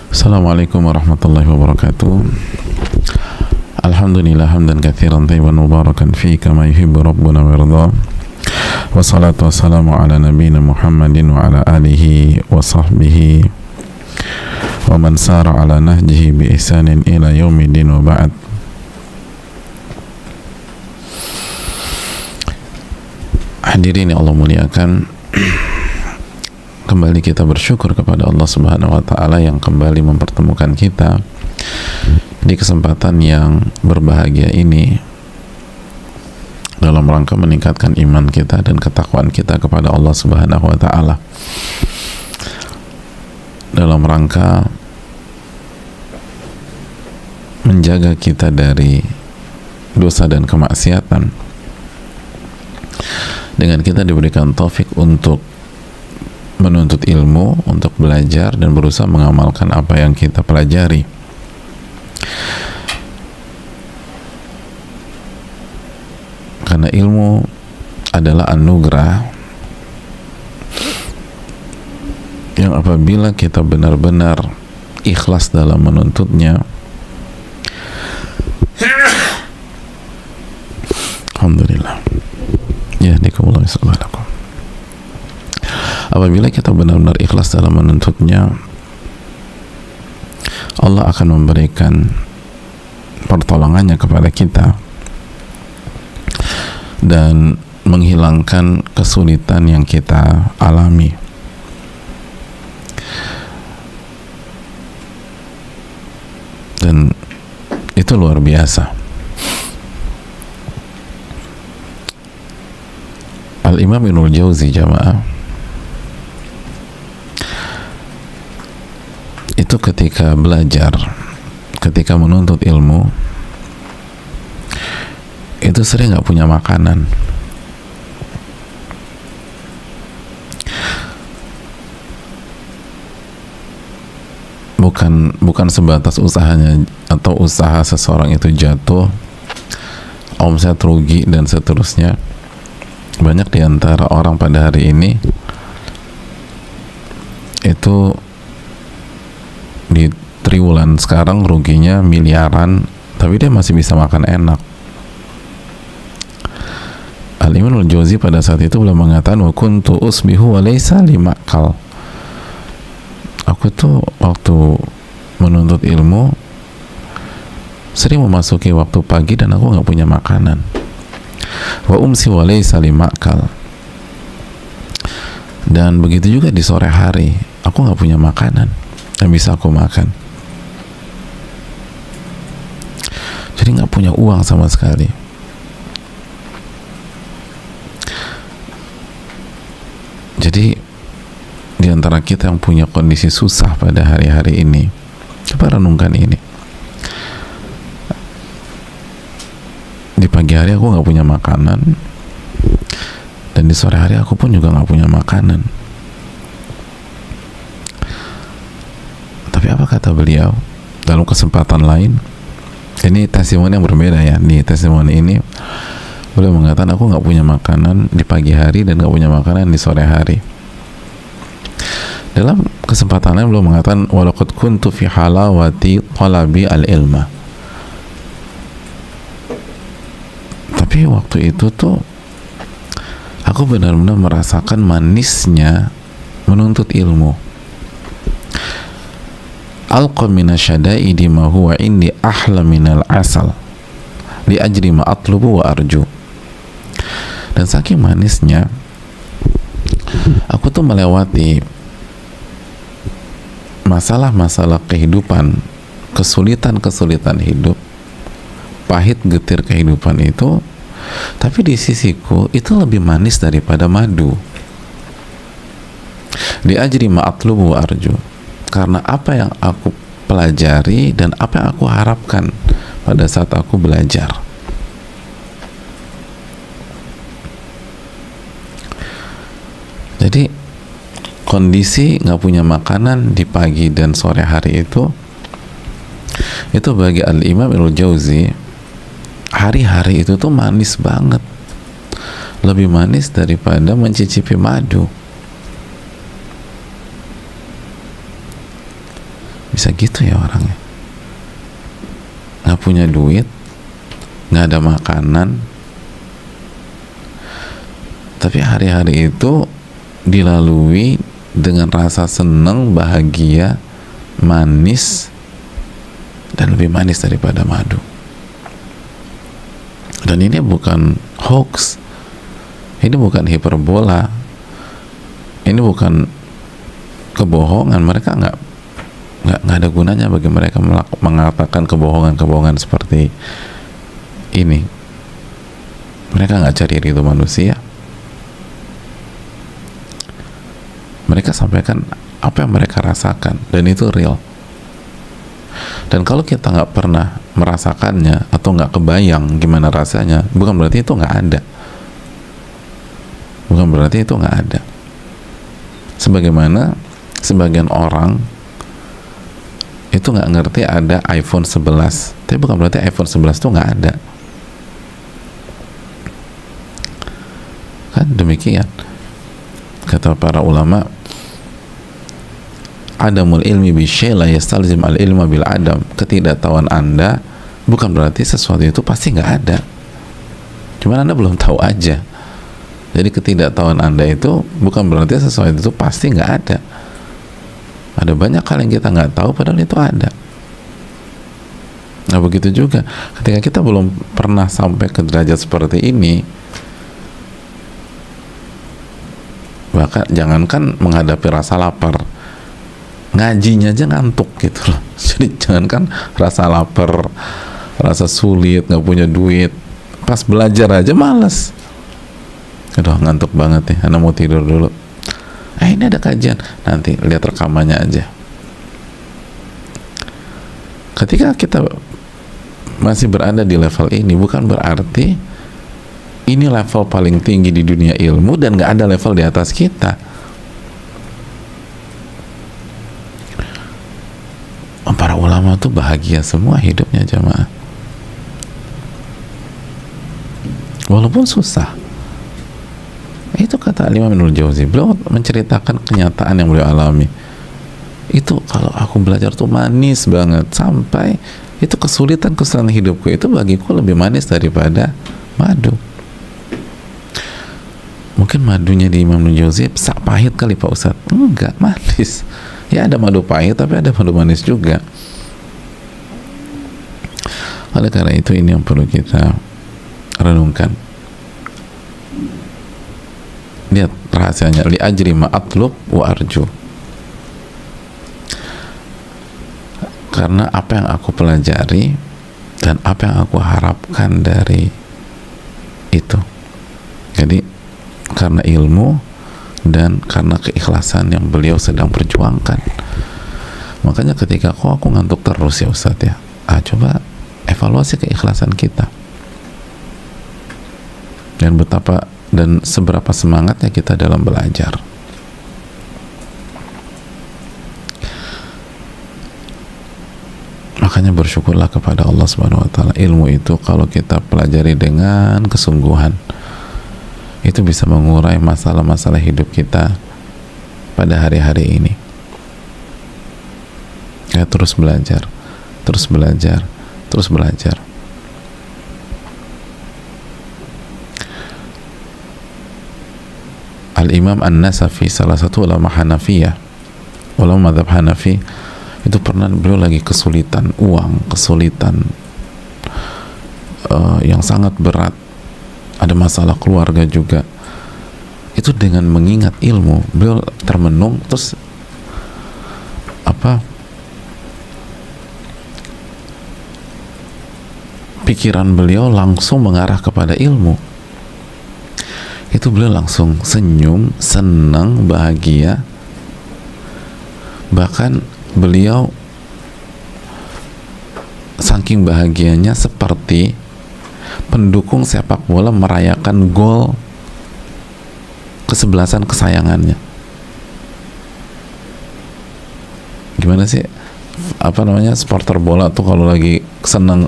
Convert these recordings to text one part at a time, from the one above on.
Assalamualaikum warahmatullahi wabarakatuh. Alhamdulillah hamdan katsiran thayyiban mubarakan fi kama yuhibbu rabbuna wa yarda. Wassalatu wassalamu ala nabiyyina Muhammadin wa ala alihi wa sahbihi wa man sara ala nahjihi bi ihsanin ila yaumiddin wa ba'd. Hadirin yang Allah muliakan, kembali kita bersyukur kepada Allah Subhanahu wa taala yang kembali mempertemukan kita di kesempatan yang berbahagia ini dalam rangka meningkatkan iman kita dan ketakwaan kita kepada Allah Subhanahu wa taala, dalam rangka menjaga kita dari dosa dan kemaksiatan, dengan kita diberikan taufik untuk menuntut ilmu, untuk belajar dan berusaha mengamalkan apa yang kita pelajari. Karena ilmu adalah anugerah yang apabila kita benar-benar ikhlas dalam menuntutnya, alhamdulillah, ya dikumulai salamualaikum. Apabila kita benar-benar ikhlas dalam menuntutnya, Allah akan memberikan pertolongannya kepada kita dan menghilangkan kesulitan yang kita alami. Dan itu luar biasa. Al-Imam Ibnul Jauzi, jamaah, itu ketika belajar, ketika menuntut ilmu, itu sering nggak punya makanan. Bukan sebatas usahanya atau usaha seseorang itu jatuh, omset rugi dan seterusnya. Banyak di antara orang pada hari ini itu di triwulan sekarang ruginya miliaran, tapi dia masih bisa makan enak. Al-Imam Al-Jauzi pada saat itu beliau mengatakan, wa kuntu usbihu wa laysa li ma'kal. Aku tuh waktu menuntut ilmu sering memasuki waktu pagi dan aku nggak punya makanan. Wa umsi wa laysa li ma'kal. Dan begitu juga di sore hari, aku nggak punya makanan yang bisa aku makan. Jadi nggak punya uang sama sekali. Jadi di antara kita yang punya kondisi susah pada hari-hari ini, coba renungkan ini. Di pagi hari aku nggak punya makanan, dan di sore hari aku pun juga nggak punya makanan. Tapi apa kata beliau dalam kesempatan lain? Ini testimoni yang berbeda ya. Di testimoni ini beliau mengatakan, aku nggak punya makanan di pagi hari dan nggak punya makanan di sore hari. Dalam kesempatan lain beliau mengatakan, walaqad kuntu fi halawati talabi al-ilma. Tapi waktu itu tuh aku benar-benar merasakan manisnya menuntut ilmu. Alqa minasyadaidi ma huwa indi ahla minal asal li ajri ma atlubu wa arju. Dan saking manisnya aku tuh melewati masalah-masalah kehidupan, kesulitan-kesulitan hidup, pahit getir kehidupan itu, tapi di sisiku itu lebih manis daripada madu. Li ajri ma atlubu wa arju. Karena apa yang aku pelajari dan apa yang aku harapkan pada saat aku belajar. Jadi kondisi nggak punya makanan di pagi dan sore hari itu bagi Al-Imam Ibnul Jauzi, hari-hari itu tuh manis banget, lebih manis daripada mencicipi madu. bisa gitu ya orangnya, nggak punya duit, nggak ada makanan, tapi hari-hari itu dilalui dengan rasa senang, bahagia, manis, dan lebih manis daripada madu. Dan ini bukan hoax, ini bukan hiperbola, ini bukan kebohongan. Mereka nggak ada gunanya bagi mereka mengatakan kebohongan seperti ini. Mereka nggak cari ridho manusia. Mereka sampaikan apa yang mereka rasakan, dan itu real. Dan kalau kita nggak pernah merasakannya atau nggak kebayang gimana rasanya, bukan berarti itu nggak ada. Bukan berarti itu nggak ada. Sebagaimana sebagian orang itu nggak ngerti ada iPhone 11, tapi bukan berarti iPhone 11 itu nggak ada. Kan demikian kata para ulama, adamul ilmi bisyai la yastalzim al ilma bil adam. Ketidaktahuan Anda bukan berarti sesuatu itu pasti nggak ada, cuman Anda belum tahu aja. Jadi ketidaktahuan Anda itu bukan berarti sesuatu itu pasti nggak ada. Ada banyak hal yang kita nggak tahu padahal itu ada. Nah begitu juga ketika kita belum pernah sampai ke derajat seperti ini, bahkan jangankan menghadapi rasa lapar, ngajinya aja ngantuk gitu loh. Jadi jangankan rasa lapar, rasa sulit, nggak punya duit, pas belajar aja malas. Aduh ngantuk banget nih, anak mau tidur dulu. Ini ada kajian, nanti lihat rekamannya aja. Ketika kita masih berada di level ini, bukan berarti ini level paling tinggi di dunia ilmu dan nggak ada level di atas kita. Para ulama tuh bahagia semua hidupnya jamaah, walaupun susah. Itu kata Imam Ibnul Jauzi, beliau menceritakan kenyataan yang beliau alami. Itu kalau aku belajar tuh manis banget, sampai itu kesulitan hidupku itu bagiku lebih manis daripada madu. Mungkin madunya di Imam Ibnul Jauzi pahit kali Pak Ustadz. Enggak, manis. Ya ada madu pahit tapi ada madu manis juga. Oleh karena itu ini yang perlu kita renungkan. Lihat rahasianya, li ajri ma atlub wa arju. Karena apa yang aku pelajari dan apa yang aku harapkan dari itu. Jadi karena ilmu dan karena keikhlasan yang beliau sedang perjuangkan. Makanya ketika aku ngantuk terus ya Ustadz ya, coba evaluasi keikhlasan kita dan betapa dan seberapa semangatnya kita dalam belajar. Makanya bersyukurlah kepada Allah Subhanahu wa taala. Ilmu itu kalau kita pelajari dengan kesungguhan, itu bisa mengurai masalah-masalah hidup kita pada hari-hari ini. Ya, terus belajar, terus belajar, terus belajar. Al-Imam An-Nasafi, salah satu ulama Hanafiyah, ulama madhab Hanafi, itu pernah beliau lagi kesulitan uang, kesulitan yang sangat berat, ada masalah keluarga juga. Itu dengan mengingat ilmu, beliau termenung, terus pikiran beliau langsung mengarah kepada ilmu. Itu beliau langsung senyum, senang, bahagia. Bahkan beliau saking bahagianya seperti pendukung sepak bola merayakan gol kesebelasan kesayangannya. Gimana sih supporter bola tuh kalau lagi senang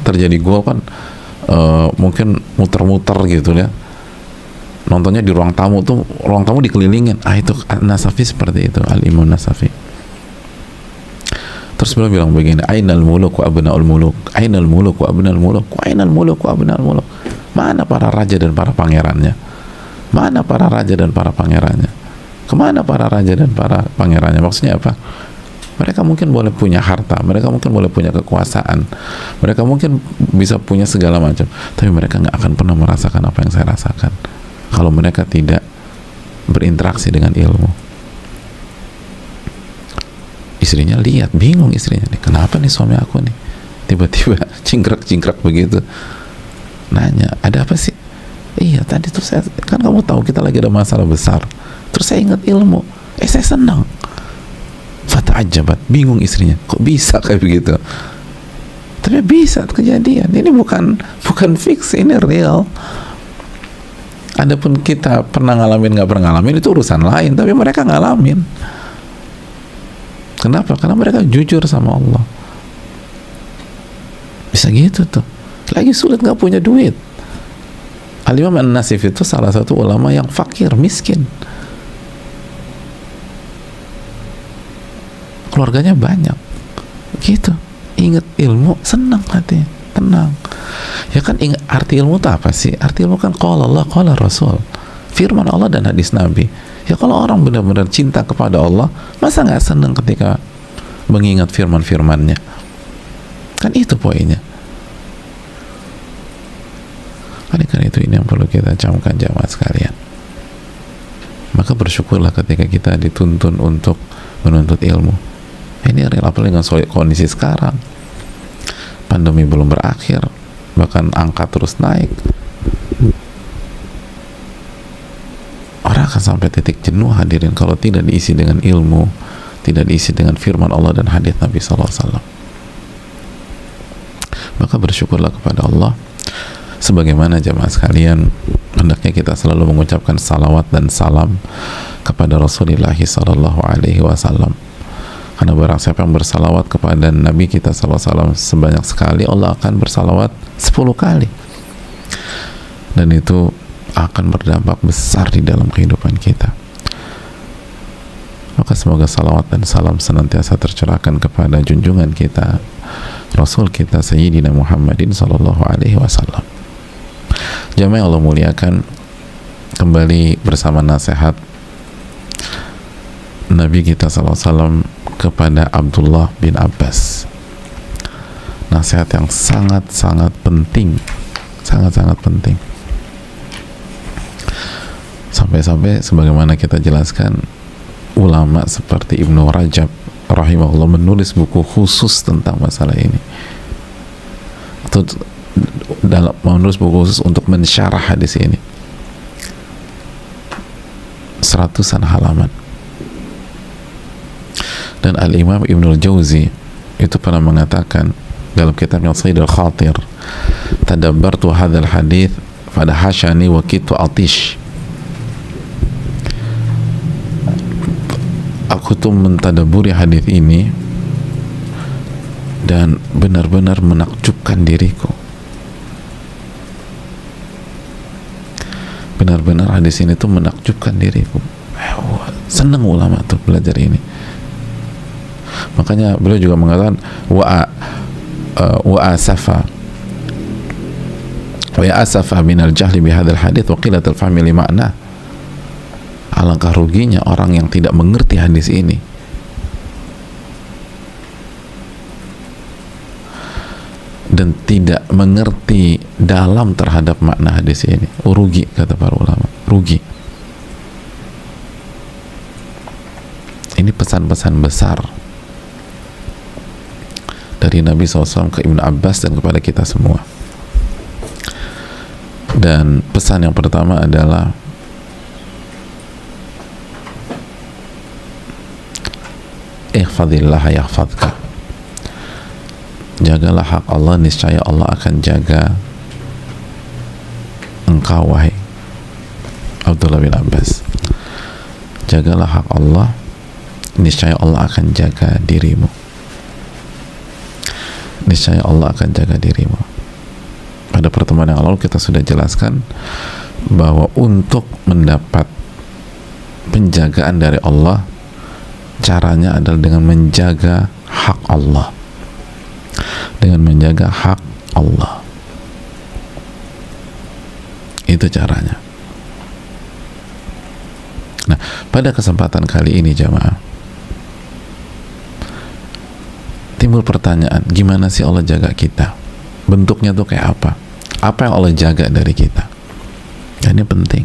terjadi gol kan mungkin muter-muter gitu ya, nontonnya di ruang tamu tuh, ruang tamu dikelilingin. Itu Nasafi seperti itu, Al-Imam Nasafi. Terus beliau bilang begini, ainal muluk wa abnaul muluk, ainal muluk wa abnaul muluk, wa ainal muluk wa abnaul muluk. Mana para raja dan para pangerannya? Mana para raja dan para pangerannya? Kemana para raja dan para pangerannya? Maksudnya apa? Mereka mungkin boleh punya harta, mereka mungkin boleh punya kekuasaan, mereka mungkin bisa punya segala macam, tapi mereka nggak akan pernah merasakan apa yang saya rasakan kalau mereka tidak berinteraksi dengan ilmu. Istrinya lihat, bingung istrinya nih, kenapa nih suami aku nih tiba-tiba cingkrak-cingkrak begitu, nanya, ada apa sih? Iya tadi tuh saya, kan kamu tahu kita lagi ada masalah besar, terus saya ingat ilmu, saya senang. Fata'ajabat, bingung istrinya, kok bisa kayak begitu? Tapi bisa kejadian, ini bukan fix, ini real. Adapun kita pernah ngalamin nggak pernah ngalamin itu urusan lain, tapi mereka ngalamin. Kenapa? Karena mereka jujur sama Allah. Bisa gitu tuh. Lagi sulit nggak punya duit. Al-Imam An-Nasif itu salah satu ulama yang fakir, miskin. Keluarganya banyak. Gitu. Ingat ilmu, senang hatinya. Tenang. Ya kan ingat, arti ilmu itu apa sih? Arti ilmu kan qala Allah, qala Rasul. Firman Allah dan hadis Nabi. Ya kalau orang benar-benar cinta kepada Allah, masa nggak senang ketika mengingat firman-firmannya? Kan itu poinnya. Karena itu ini yang perlu kita camkan jamaah sekalian. Maka bersyukurlah ketika kita dituntun untuk menuntut ilmu. Ini real, apalagi dengan kondisi sekarang. Pandemi belum berakhir, bahkan angka terus naik. Orang akan sampai titik jenuh hadirin kalau tidak diisi dengan ilmu, tidak diisi dengan firman Allah dan hadis Nabi SAW. Maka bersyukurlah kepada Allah. Sebagaimana jamaah sekalian, hendaknya kita selalu mengucapkan salawat dan salam kepada Rasulullah SAW. Karena barang siapa yang bersalawat kepada Nabi kita SAW sebanyak sekali, Allah akan bersalawat 10 kali. Dan itu akan berdampak besar di dalam kehidupan kita. Maka semoga salawat dan salam senantiasa tercurahkan kepada junjungan kita, Rasul kita Sayyidina Muhammadin sallallahu alaihi wasallam. Jamaah Allah muliakan, kembali bersama nasihat Nabi kita sallallahu alaihi wasallam kepada Abdullah bin Abbas. Nasihat yang sangat-sangat penting, sangat-sangat penting. Sampai-sampai sebagaimana kita jelaskan, ulama seperti Ibnu Rajab rahimahullah menulis buku khusus tentang masalah ini, atau dalam menulis buku khusus untuk mensyarah hadis ini, seratusan halaman. Dan Al-Imam Ibnul Jauzi itu pernah mengatakan dalam kitabnya Sayyid Al-Khatir, tadabbartu hadzal hadits fadahashani wa kitu atish. Aku tuh mentadaburi hadis ini dan benar-benar menakjubkan diriku. Benar-benar hadis ini tuh menakjubkan diriku. Senang ulama tuh belajar ini. Makanya beliau juga mengatakan wa asafa minal jahli bihadzal hadits wa qillatil fahmi li ma'na. Alangkah ruginya orang yang tidak mengerti hadis ini dan tidak mengerti dalam terhadap makna hadis ini. Rugi, kata para ulama, rugi. Ini pesan-pesan besar dari Nabi SAW ke Ibnu Abbas dan kepada kita semua. Dan pesan yang pertama adalah ihfadillah yahfadka. Jagalah hak Allah, niscaya Allah akan jaga engkau, wahai Abdullah bin Abbas. Jagalah hak Allah, niscaya Allah akan jaga dirimu. Niscaya Allah akan jaga dirimu. Pada pertemuan yang lalu kita sudah jelaskan bahwa untuk mendapat penjagaan dari Allah, caranya adalah dengan menjaga hak Allah, dengan menjaga hak Allah. Itu caranya. Nah, pada kesempatan kali ini jamaah, timbul pertanyaan, gimana sih Allah jaga kita? Bentuknya tuh kayak apa? Apa yang Allah jaga dari kita? Dan ini penting.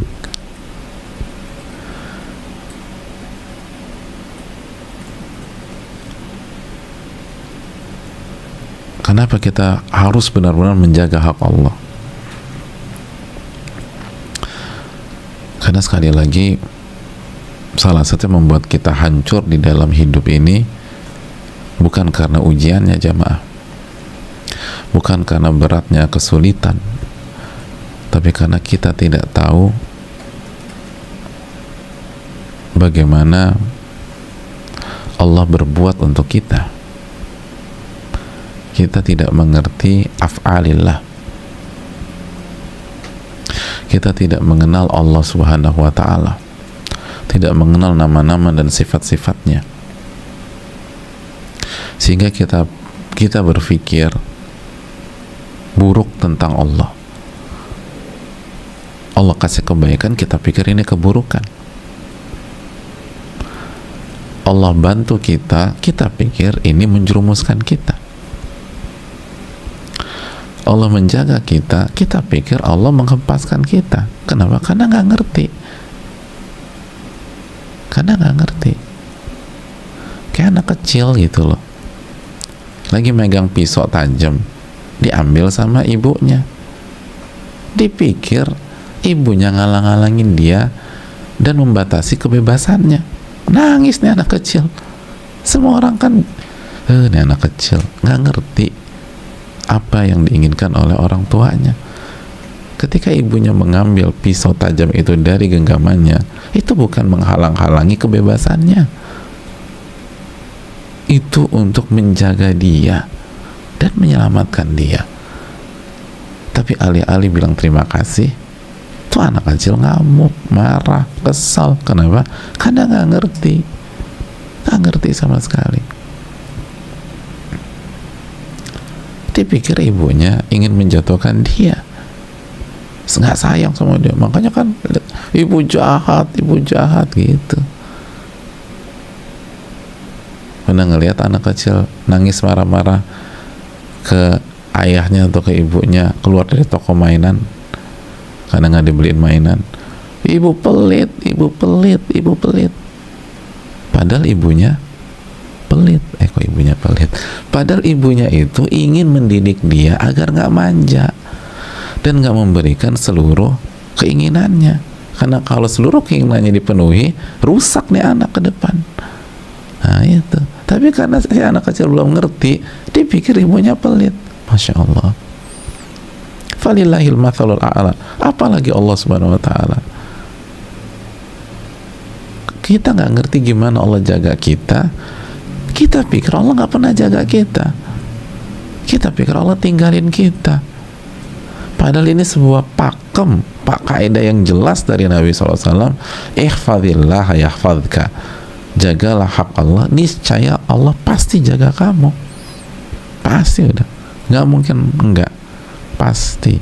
Kenapa kita harus benar-benar menjaga hak Allah? Karena sekali lagi, salah satu yang membuat kita hancur di dalam hidup ini bukan karena ujiannya jamaah, bukan karena beratnya kesulitan, tapi karena kita tidak tahu bagaimana Allah berbuat untuk kita. Kita tidak mengerti af'alillah, kita tidak mengenal Allah subhanahu wa ta'ala, tidak mengenal nama-nama dan sifat-sifatnya, sehingga kita berpikir buruk tentang Allah. Allah kasih kebaikan, kita pikir ini keburukan. Allah bantu kita, kita pikir ini menjerumuskan kita. Allah menjaga kita, kita pikir Allah menghempaskan kita. Kenapa? Karena nggak ngerti. Karena nggak ngerti. Kayak anak kecil gitu loh, lagi megang pisau tajam, diambil sama ibunya. Dipikir ibunya ngalang-ngalangin dia dan membatasi kebebasannya. Nangis nih anak kecil. Semua orang kan, ini anak kecil nggak ngerti apa yang diinginkan oleh orang tuanya. Ketika ibunya mengambil pisau tajam itu dari genggamannya, itu bukan menghalang-halangi kebebasannya, itu untuk menjaga dia dan menyelamatkan dia. Tapi alih-alih bilang terima kasih, tuh anak kecil ngamuk, marah, kesal. Kenapa? Karena nggak ngerti sama sekali. Dipikir ibunya ingin menjatuhkan dia, nggak sayang sama dia. Makanya kan ibu jahat gitu. Pernah ngelihat anak kecil nangis marah-marah ke ayahnya atau ke ibunya keluar dari toko mainan karena nggak dibeliin mainan? Ibu pelit. Padahal ibunya pelit. Kok ibunya pelit? Padahal ibunya itu ingin mendidik dia agar nggak manja dan nggak memberikan seluruh keinginannya. Karena kalau seluruh keinginannya dipenuhi, rusak nih anak ke depan. Nah itu. Tapi karena si anak kecil belum ngerti, dipikir ibunya pelit. Masya Allah. Falillahil mathalul a'la. Apalagi Allah subhanahu wa ta'ala. Kita nggak ngerti gimana Allah jaga kita. Kita pikir Allah nggak pernah jaga kita. Kita pikir Allah tinggalin kita. Padahal ini sebuah kaidah yang jelas dari Nabi SAW. Ihfadillah yahfadka. Jagalah hak Allah, niscaya Allah pasti jaga kamu. Pasti, udah nggak mungkin enggak. Pasti.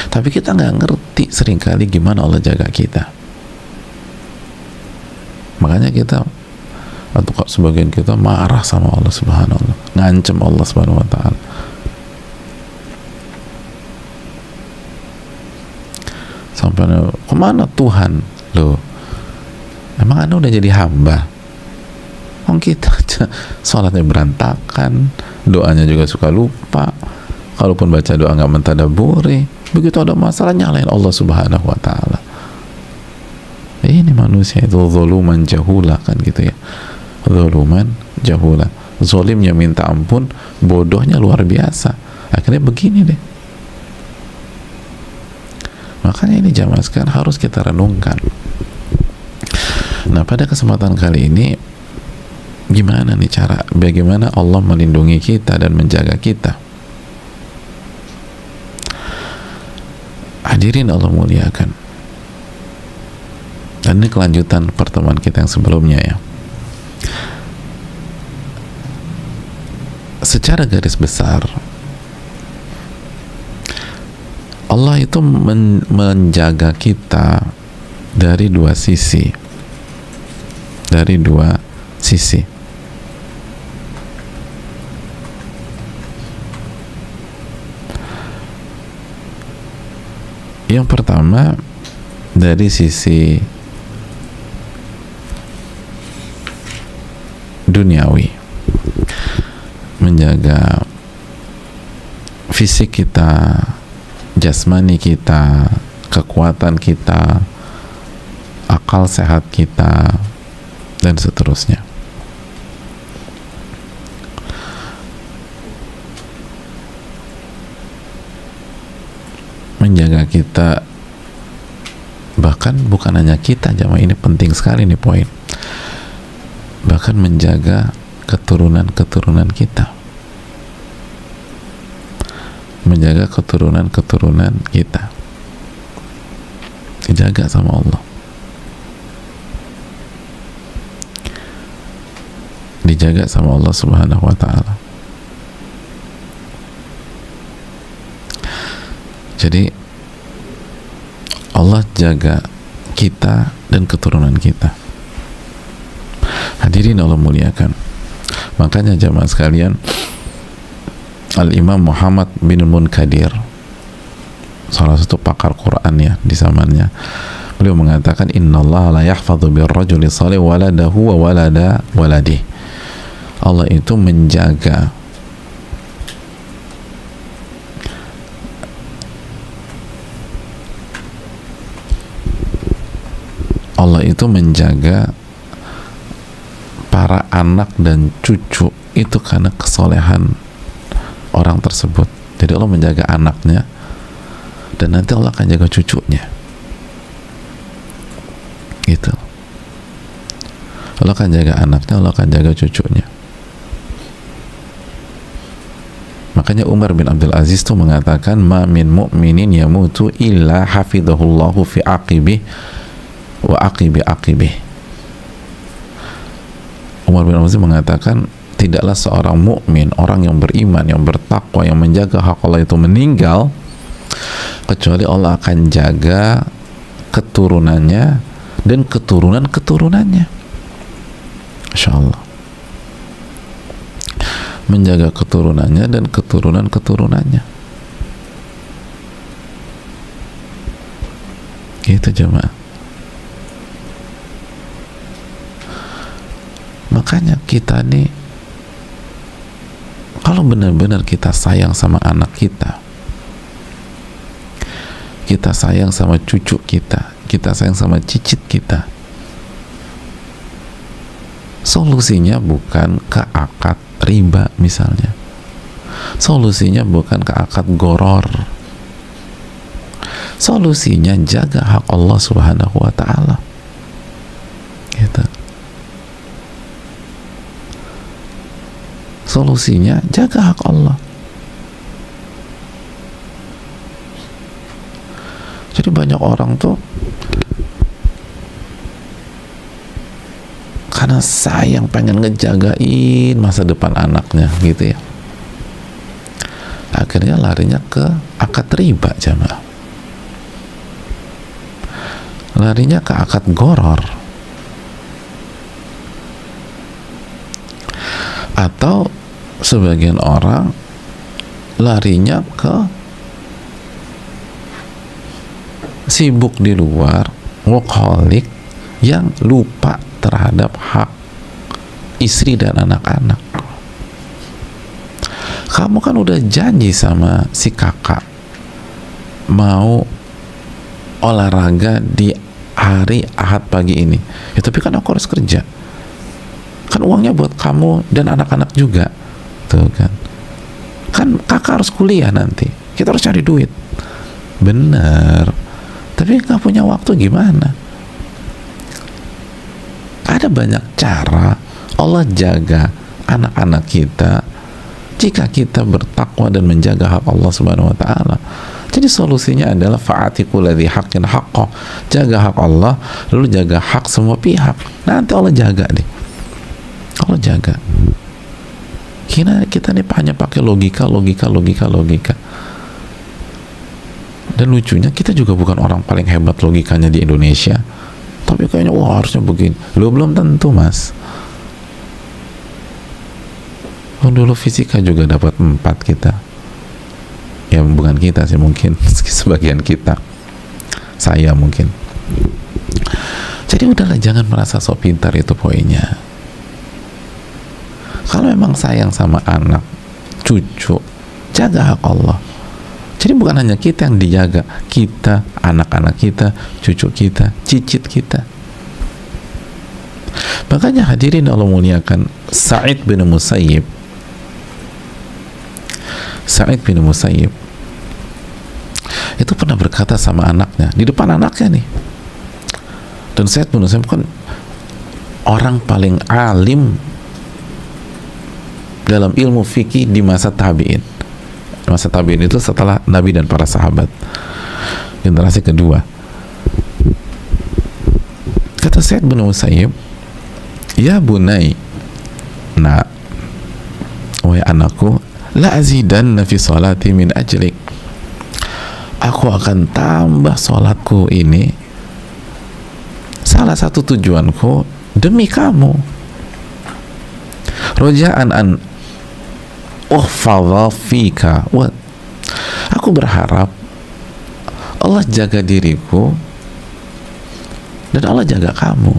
Tapi kita nggak ngerti seringkali gimana Allah jaga kita. Makanya kita, atau kok sebagian kita marah sama Allah subhanahu wa ta'ala, ngancem Allah subhanahu wa ta'ala. Sampai kemana Tuhan? Loh, emang Anda udah jadi hamba? Kita aja sholatnya berantakan, doanya juga suka lupa, kalaupun baca doa nggak mentadaburi, begitu ada masalah nyalain Allah subhanahu wa ta'ala. Ini manusia itu zuluman jahula, kan gitu ya, zuluman jahula, zolimnya minta ampun, bodohnya luar biasa. Akhirnya begini deh. Makanya ini jamaah sekalian harus kita renungkan. Nah, pada kesempatan kali ini, gimana nih bagaimana Allah melindungi kita dan menjaga kita? Hadirin Allah muliakan, Dan ini kelanjutan pertemuan kita yang sebelumnya ya. Secara garis besar, Allah itu menjaga kita dari dua sisi. Dari dua sisi. Yang pertama, dari sisi duniawi, menjaga fisik kita, jasmani kita, kekuatan kita, akal sehat kita, dan seterusnya. Menjaga kita, bahkan bukan hanya kita, jamaah, ini penting sekali nih poin, bahkan menjaga keturunan-keturunan kita, menjaga keturunan-keturunan kita, dijaga sama Allah, dijaga sama Allah Subhanahu wa ta'ala. Jadi Allah jaga kita dan keturunan kita. Hadirin Allah muliakan. Makanya jamaah sekalian, Al-Imam Muhammad bin Munkadir, salah satu pakar Quran ya di zamannya, beliau mengatakan, innallaha la yahfadzu birrajuli shalih waladahu wa walada waladih. Allah itu menjaga para anak dan cucu itu karena kesolehan orang tersebut. Jadi Allah menjaga anaknya, dan nanti Allah akan jaga cucunya. Gitu. Allah akan jaga anaknya, Allah akan jaga cucunya. Makanya Umar bin Abdul Aziz tuh mengatakan, ma min mu'minin yamutu illa hafidhahullahu fi aqibih wa aqibi aqibih. Umar bin Abdul Aziz mengatakan, tidaklah seorang mukmin, orang yang beriman, yang bertakwa, yang menjaga hak Allah itu meninggal, kecuali Allah akan jaga keturunannya dan keturunan-keturunannya. Masya Allah. Menjaga keturunannya dan keturunan-keturunannya. Gitu jemaah. Makanya kita nih, kalau benar-benar kita sayang sama anak kita, kita sayang sama cucu kita sayang sama cicit kita, solusinya bukan ke akad riba misalnya, solusinya bukan ke akad goror, solusinya jaga hak Allah Subhanahu wa ta'ala. Gitu. Solusinya jaga hak Allah. Jadi banyak orang tuh karena sayang pengen ngejagain masa depan anaknya gitu ya, akhirnya larinya ke akad riba jamaah, larinya ke akad goror, atau sebagian orang larinya ke sibuk di luar, workaholic, yang lupa terhadap hak istri dan anak-anak. Kamu kan udah janji sama si kakak mau olahraga di hari Ahad pagi ini ya, tapi kan aku harus kerja, kan uangnya buat kamu dan anak-anak juga tuh kan kakak harus kuliah nanti, kita harus cari duit. Bener, tapi nggak punya waktu gimana? Ada banyak cara Allah jaga anak-anak kita jika kita bertakwa dan menjaga hak Allah Subhanahu wa ta'ala. Jadi solusinya adalah fa'atiqu ladzi haqqin haqqo, jaga hak Allah, lalu jaga hak semua pihak. Nanti Allah jaga deh. Allah jaga. Kita nih hanya pakai logika. Dan lucunya kita juga bukan orang paling hebat logikanya di Indonesia, tapi kayaknya wah harusnya begini. Belum tentu, Mas. Dulu fisika juga dapat 4 kita. Ya bukan kita sih, mungkin sebagian kita. Saya mungkin. Jadi udahlah, jangan merasa sok pintar, itu poinnya. Kalau memang sayang sama anak, cucu, jaga hak Allah. Jadi bukan hanya kita yang dijaga, kita, anak-anak kita, cucu kita, cicit kita. Makanya hadirin Allah muliakan, Sa'id bin Musayyib itu pernah berkata sama anaknya, di depan anaknya nih. Dan Sa'id bin Musayyib kan orang paling alim dalam ilmu fikih di masa tabi'in. Masa tabi'in itu setelah Nabi dan para sahabat, generasi kedua. Kata Sa'id bin Musayyib, ya bunai, nak, wahai anakku, la azidanna fi salati min ajlik, aku akan tambah salatku ini, salah satu tujuanku demi kamu, roja'an an uhfadha fika, aku berharap Allah jaga diriku dan Allah jaga kamu.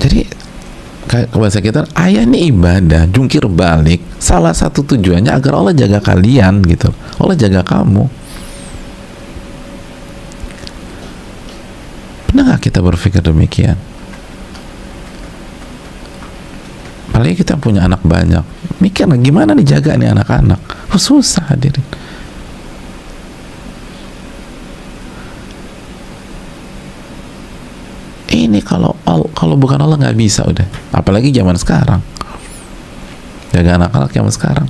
Jadi bahasa kita, ayah ini ibadah, jungkir balik, salah satu tujuannya agar Allah jaga kalian gitu, Allah jaga kamu. Pernah nggak kita berpikir demikian? Apalagi kita punya anak banyak, mikir gimana dijaga nih anak-anak. Susah hadirin. Ini kalau bukan Allah nggak bisa udah. Apalagi zaman sekarang, jaga anak-anak zaman sekarang.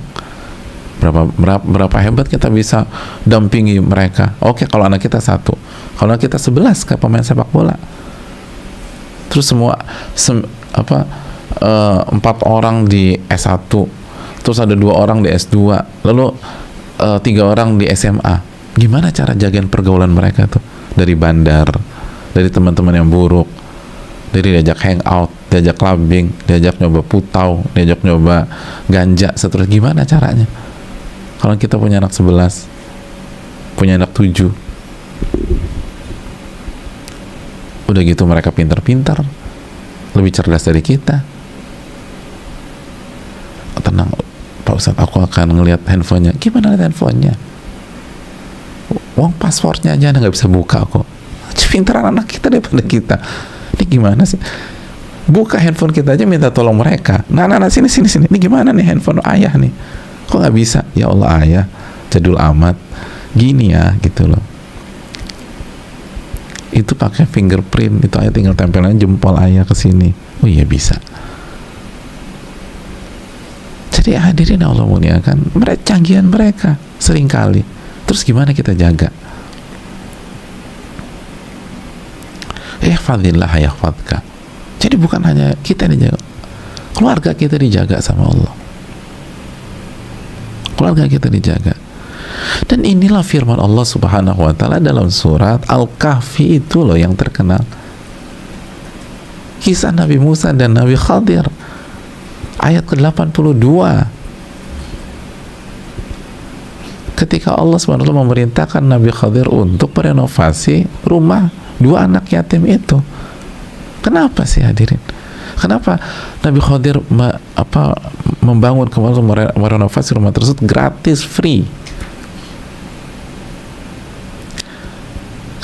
Berapa hebat kita bisa dampingi mereka. Oke, kalau anak kita 1, kalau anak kita 11 kayak pemain sepak bola. Terus semua 4 orang di S1, terus ada 2 orang di S2, lalu 3 orang di SMA. Gimana cara jagain pergaulan mereka tuh? Dari bandar, dari teman-teman yang buruk, dari diajak hangout, diajak clubbing, diajak nyoba putau, diajak nyoba ganja, seterusnya. Gimana caranya? Kalau kita punya anak 11, punya anak 7, udah gitu mereka pintar-pintar, lebih cerdas dari kita. Tenang Pak Ustadz, aku akan ngelihat handphonenya. Gimana lihat handphonenya? Uang passwordnya aja nggak bisa buka kok. Pintaran anak kita daripada kita. Ini gimana sih? Buka handphone kita aja minta tolong mereka. Nah, sini. Ini gimana nih handphone ayah nih? Kok nggak bisa? Ya Allah ayah, jadul amat. Gini ya, gitu loh. Itu pakai fingerprint, itu ayah tinggal tempelin jempol ayah ke sini. Oh iya bisa. Jadi hadirin Allah muliakan, canggihan mereka seringkali. Terus gimana kita jaga? Ihfadillah yahfadka. Jadi bukan hanya kita dijaga, keluarga kita dijaga sama Allah, keluarga kita dijaga. Dan inilah firman Allah Subhanahu wa ta'ala dalam surat Al-Kahfi itu loh yang terkenal, kisah Nabi Musa dan Nabi Khadir, ayat ke-82, ketika Allah SWT memerintahkan Nabi Khadir untuk merenovasi rumah 2 anak yatim itu. Kenapa sih hadirin? Kenapa Nabi Khadir membangun kembali, merenovasi rumah tersebut gratis, free?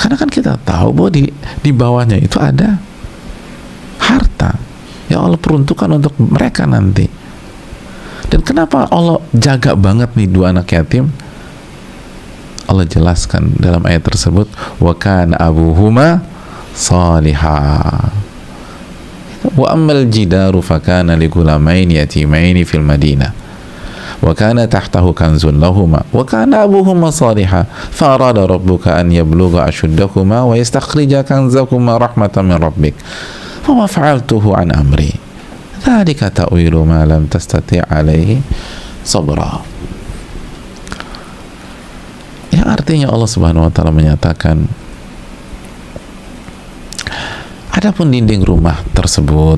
Karena kan kita tahu bahwa di bawahnya itu ada harta yang Allah peruntukkan untuk mereka nanti. Dan kenapa Allah jaga banget nih 2 anak yatim? Allah jelaskan dalam ayat tersebut, wa kana abuhuma salihah wa ammal jidaru fakana ligulamaini yatimaini fil madinah. wa kana tahtahu kanzun lahuma wa kana abuhuma salihah fa arada rabbuka an yablugha ashuddahuma wa yastakhrija kanzahuma rahmatan min rabbik wa ma fa'altuhu an amri dzalika ta'wilu ma lam tastati' alaihi sabra. Yang artinya Allah Subhanahu wa taala menyatakan, adapun dinding rumah tersebut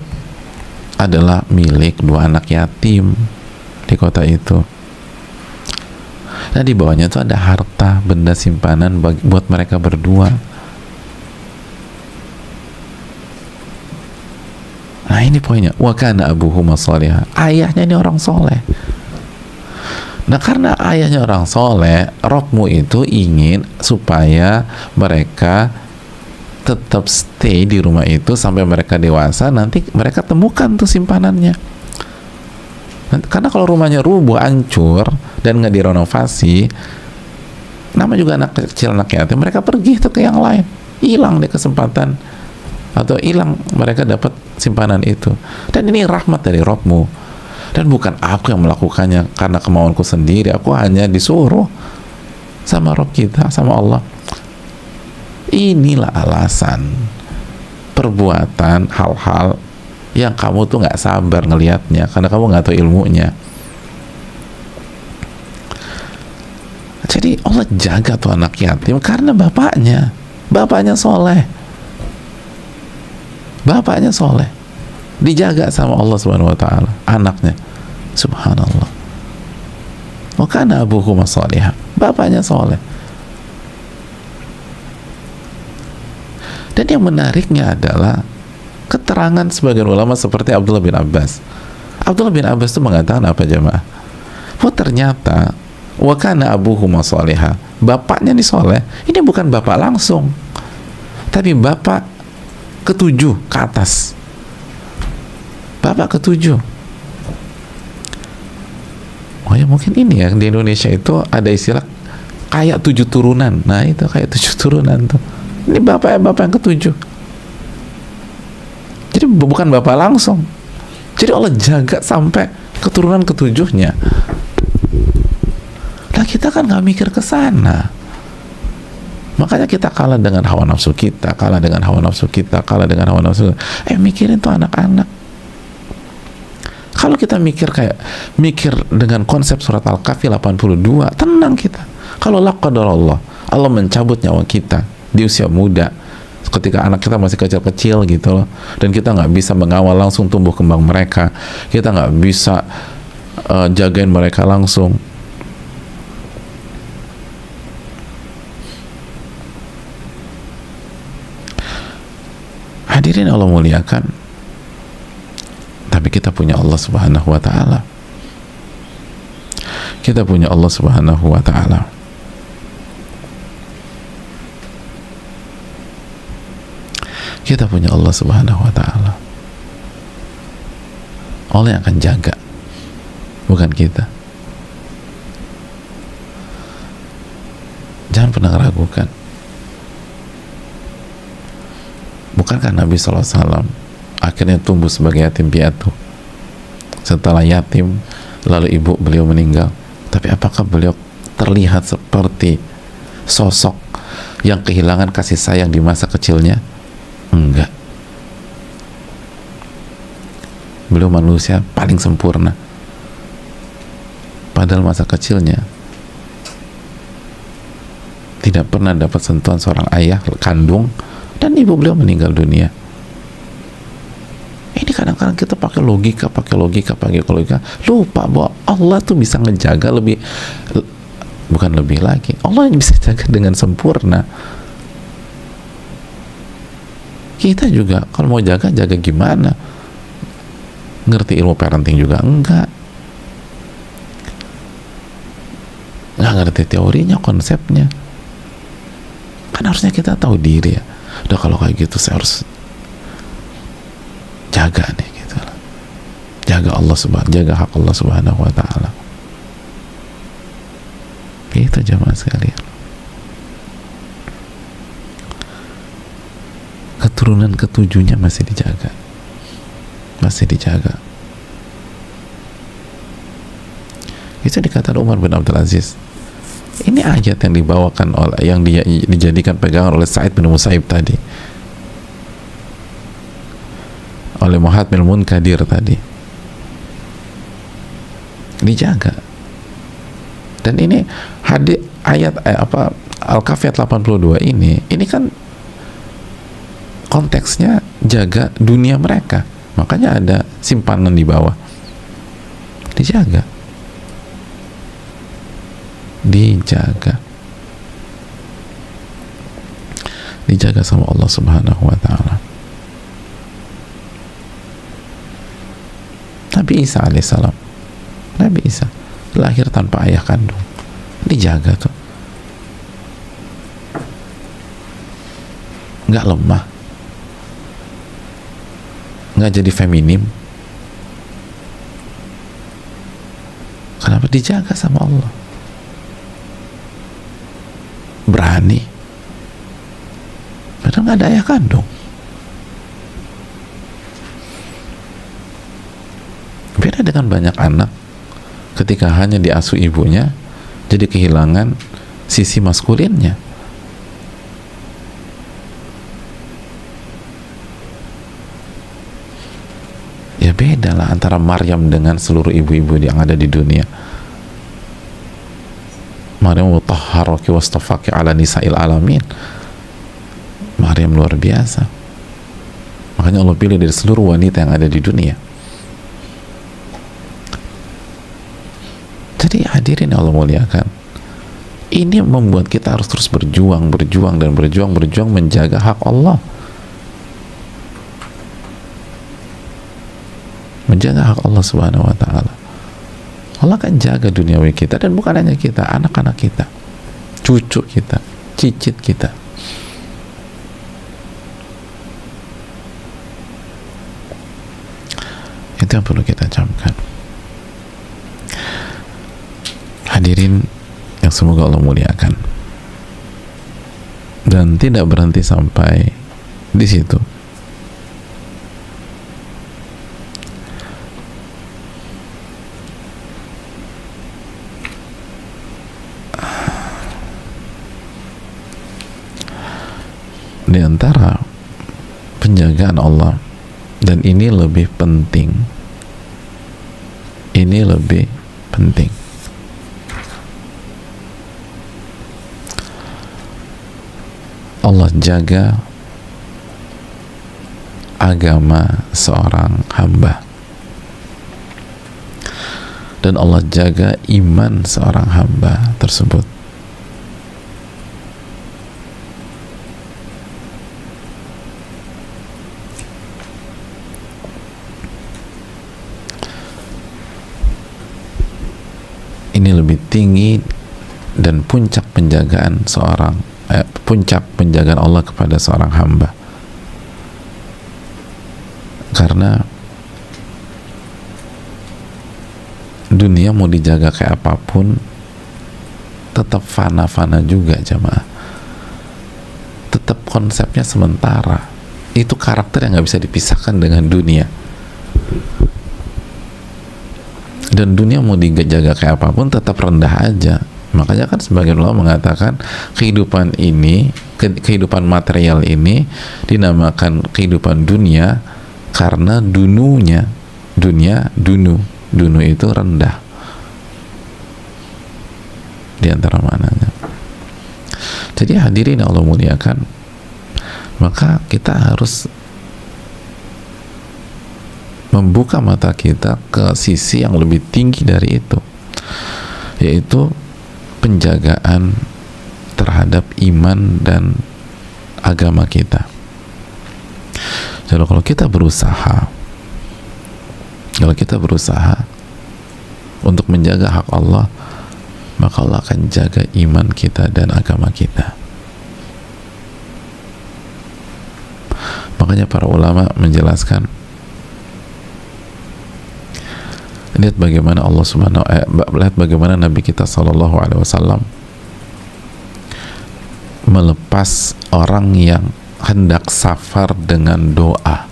adalah milik dua anak yatim di kota itu. Nah, di bawahnya itu ada harta benda simpanan buat mereka berdua. Nah, ini poinnya. Wa kana abuhuma shalihah. Ayahnya ini orang soleh. Nah, karena ayahnya orang soleh, Rabbmu itu ingin supaya mereka tetap stay di rumah itu sampai mereka dewasa. Nanti mereka temukan tuh simpanannya. Karena kalau rumahnya rubuh, hancur dan nggak direnovasi, nama juga anak kecil, anak yatim, mereka pergi tuh ke yang lain, hilang deh kesempatan atau hilang mereka dapat simpanan itu. Dan ini rahmat dari Rabbmu, dan bukan aku yang melakukannya karena kemauanku sendiri. Aku hanya disuruh sama Rabb kita, sama Allah. Inilah alasan perbuatan hal-hal yang kamu tuh nggak sabar ngelihatnya karena kamu nggak tahu ilmunya. Jadi Allah jaga tuh anak yatim karena bapaknya soleh, dijaga sama Allah Subhanahu wa taala anaknya. Subhanallah. Wa kana abuhuma shalihah, bapaknya soleh. Dan yang menariknya adalah keterangan sebagian ulama seperti Abdullah bin Abbas. Abdullah bin Abbas itu mengatakan apa jemaah? Oh, ternyata wa kana abuhuma shalihah, bapaknya nih soleh, ini bukan bapak langsung, tapi bapak ketujuh ke atas. Bapak ketujuh. Oh ya, mungkin ini ya, di Indonesia itu ada istilah kayak 7 turunan. Nah, itu kayak 7 turunan tuh. Ini bapak yang ketujuh. Jadi bukan bapak langsung. Jadi Allah jaga sampai keturunan ketujuhnya. Nah, kita kan nggak mikir ke sana. Makanya kita kalah dengan hawa nafsu kita, mikirin tuh anak-anak. Kalau kita mikir dengan konsep surat Al-Kahfi 82, tenang kita. Kalau la qadarallah, Allah mencabut nyawa kita di usia muda, ketika anak kita masih kecil-kecil gitu loh, dan kita nggak bisa mengawal langsung tumbuh kembang mereka, kita nggak bisa jagain mereka langsung. Hadirin Allah muliakan, tapi kita punya Allah Subhanahu wa ta'ala. Kita punya Allah Subhanahu wa ta'ala. Kita punya Allah Subhanahu wa ta'ala. Allah yang akan jaga, bukan kita. Jangan pernah ragukan. Bukankah Nabi SAW akhirnya tumbuh sebagai yatim piatu? Setelah yatim, lalu ibu beliau meninggal. Tapi apakah beliau terlihat seperti sosok yang kehilangan kasih sayang di masa kecilnya? Enggak. Beliau manusia paling sempurna. Padahal masa kecilnya tidak pernah dapat sentuhan seorang ayah kandung, dan ibu beliau meninggal dunia. Ini kadang-kadang kita pakai logika, lupa bahwa Allah tuh bisa ngejaga bukan lebih lagi, Allah yang bisa jaga dengan sempurna. Kita juga kalau mau jaga gimana? Ngerti ilmu parenting juga enggak ngerti teorinya, konsepnya. Kan harusnya kita tahu diri ya. Udah, kalau kayak gitu saya harus jaga nih gitu. Jaga hak Allah Subhanahu wa ta'ala. Itu jamaah sekalian. Keturunan ketujuhnya masih dijaga. Itu dikatakan Umar bin Abdul Aziz. Ini ayat yang dibawakan oleh, yang dijadikan pegangan oleh Sa'id bin Musayyib tadi, oleh Muhammad Munkadir tadi, dijaga. Dan ini ayat Al-Kahfi 82 ini kan konteksnya jaga dunia mereka, makanya ada simpanan di bawah, dijaga sama Allah Subhanahu wa ta'ala. Nabi Isa alaihissalam, Nabi Isa lahir tanpa ayah kandung, dijaga tuh, nggak lemah, nggak jadi feminim. Kenapa? Dijaga sama Allah. Berani, padahal nggak ada ayah kandung. Beda dengan banyak anak, ketika hanya diasuh ibunya, jadi kehilangan sisi maskulinnya. Ya beda lah antara Maryam dengan seluruh ibu-ibu yang ada di dunia. Maryam mutahharaki wastafaki ala nisa'il alamin. Maryam luar biasa, makanya Allah pilih dari seluruh wanita yang ada di dunia. Jadi hadirin yang Allah muliakan, ini membuat kita harus terus berjuang menjaga hak Allah, menjaga hak Allah Subhanahu wa ta'ala. Allah kan jaga duniawi kita, dan bukan hanya kita, anak-anak kita, cucu kita, cicit kita. Itu yang perlu kita camkan. Hadirin yang semoga Allah muliakan, dan tidak berhenti sampai di situ. Di antara penjagaan Allah, dan ini lebih penting, Allah jaga agama seorang hamba, dan Allah jaga iman seorang hamba tersebut. Ini lebih tinggi dan puncak penjagaan Allah kepada seorang hamba, karena dunia mau dijaga kayak apapun tetap fana-fana juga jamaah, tetap konsepnya sementara. Itu karakter yang nggak bisa dipisahkan dengan dunia. Dan dunia mau dijaga kayak apapun tetap rendah aja. Makanya kan sebagian ulama mengatakan kehidupan material ini dinamakan kehidupan dunia karena dunu itu rendah di antara maknanya. Jadi hadirin yang Allah muliakan, maka kita harus membuka mata kita ke sisi yang lebih tinggi dari itu, yaitu penjagaan terhadap iman dan agama kita. Jadi kalau kita berusaha untuk menjaga hak Allah, maka Allah akan jaga iman kita dan agama kita. Makanya para ulama menjelaskan, lihat bagaimana lihat bagaimana Nabi kita Shallallahu Alaihi Wasallam melepas orang yang hendak safar dengan doa.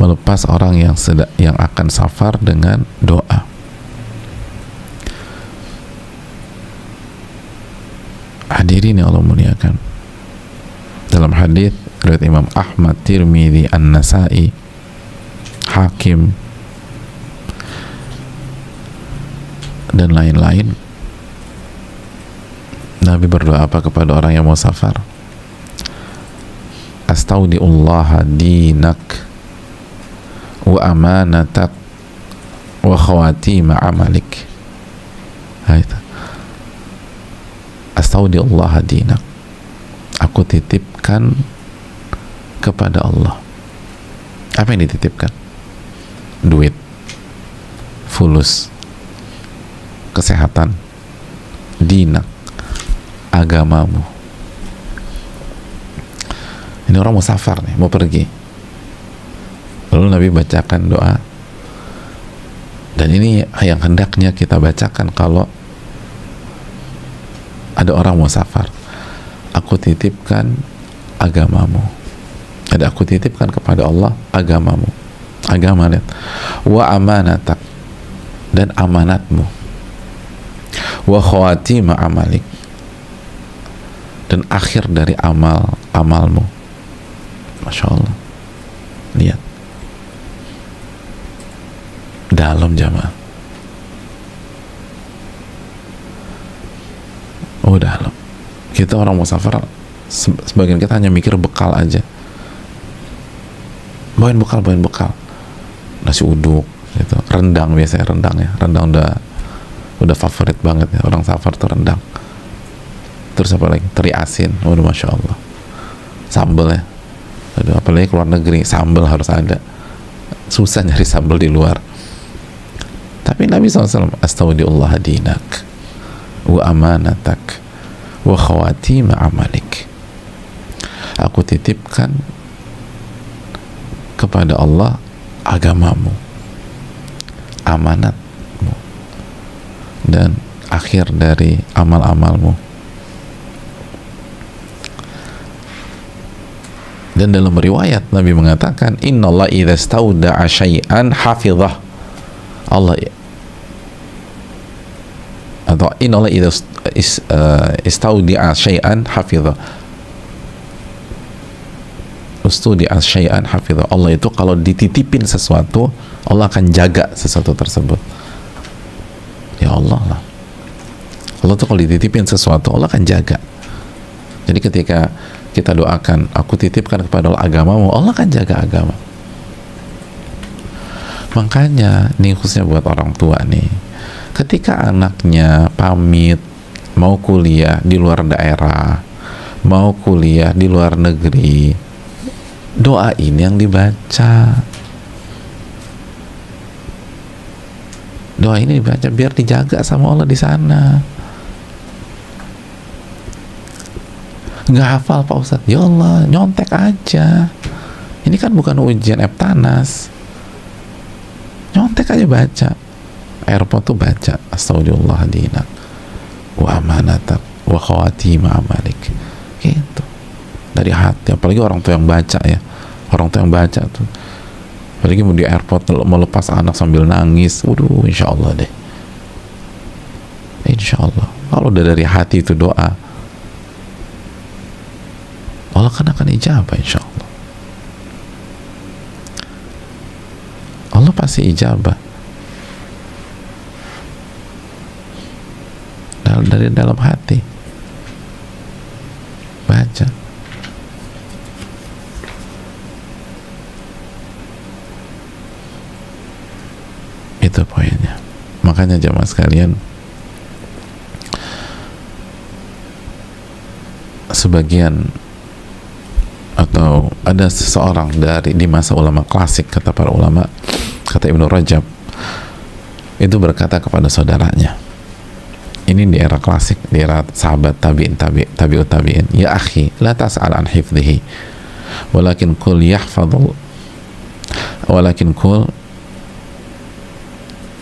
melepas orang yang akan safar dengan doa. Hadirin yang Allah muliakan, dalam hadis riwayat Imam Ahmad, Tirmidzi, An-Nasa'i, Hakim dan lain-lain, Nabi berdoa apa kepada orang yang mau safar? Astaudiullaha dinak wa amanatak wa khawatima amalik. Astaudiullaha dinak, aku titipkan kepada Allah. Apa yang dititipkan? Duit, fulus, kesehatan, dinak, agamamu. Ini orang mau safar nih, mau pergi. Lalu Nabi bacakan doa, dan ini yang hendaknya kita bacakan kalau ada orang mau safar. Aku titipkan agamamu. Jadi aku titipkan kepada Allah agamamu, agama, lihat, wa amanatak, dan amanatmu, wa khawatima amalik, dan akhir dari amalmu. Masya Allah, lihat, dalam jamaah. Oh dalam. Kita orang mau safar, sebagian kita hanya mikir bekal aja. Bawain bekal, nasi uduk, gitu. Rendang biasanya, rendang udah favorit banget ya orang safar tuh, rendang. Terus apa lagi? Teri asin, waduh masya Allah. Sambal ya, aduh, apalagi keluar negeri, sambal harus ada. Susah nyari sambal di luar. Tapi Nabi SAW, astaudiullah dinak wa amanatak wa khawatima amalik, aku titipkan kepada Allah agamamu, amanatmu, dan akhir dari amal-amalmu. Dan dalam riwayat Nabi mengatakan, innallaha idza stauda'a syai'an hafizah. Allah, atau innallaha idza istaudi'a syai'an hafizah. Ustudi'a syai'an hafizah. Allah itu kalau dititipin sesuatu, Allah akan jaga sesuatu tersebut. Ya Allah lah. Allah tuh kalau dititipin sesuatu, Allah akan jaga. Jadi ketika kita doakan, aku titipkan kepada Allah agamamu, Allah akan jaga agama. Makanya nih khususnya buat orang tua nih, ketika anaknya pamit mau kuliah di luar daerah, mau kuliah di luar negeri, doa ini yang dibaca. Doa ini dibaca biar dijaga sama Allah di sana. Nggak hafal Pak Ustadz, ya Allah, nyontek aja. Ini kan bukan ujian Eptanas. Nyontek aja baca. Airport tuh baca, astagfirullah dinak wa amanatak wa khawatima amalik. Gitu. Dari hati, apalagi orang tua yang baca ya. Orang tua yang baca tuh. Apalagi mau di airport mau lepas anak sambil nangis. Waduh, insya Allah deh. Insya Allah. Kalau udah dari hati itu doa, Allah akan ijabah insya Allah. Allah pasti ijabah. Dari dalam hati. Baca. Itu poinnya. Makanya jamaah sekalian, sebagian atau ada seseorang di masa ulama klasik, kata para ulama, kata Ibnu Rajab, itu berkata kepada saudaranya, ini di era klasik, di era sahabat tabi'ut tabi'in, ya akhi, la tas'al an hifdhihi walakin kul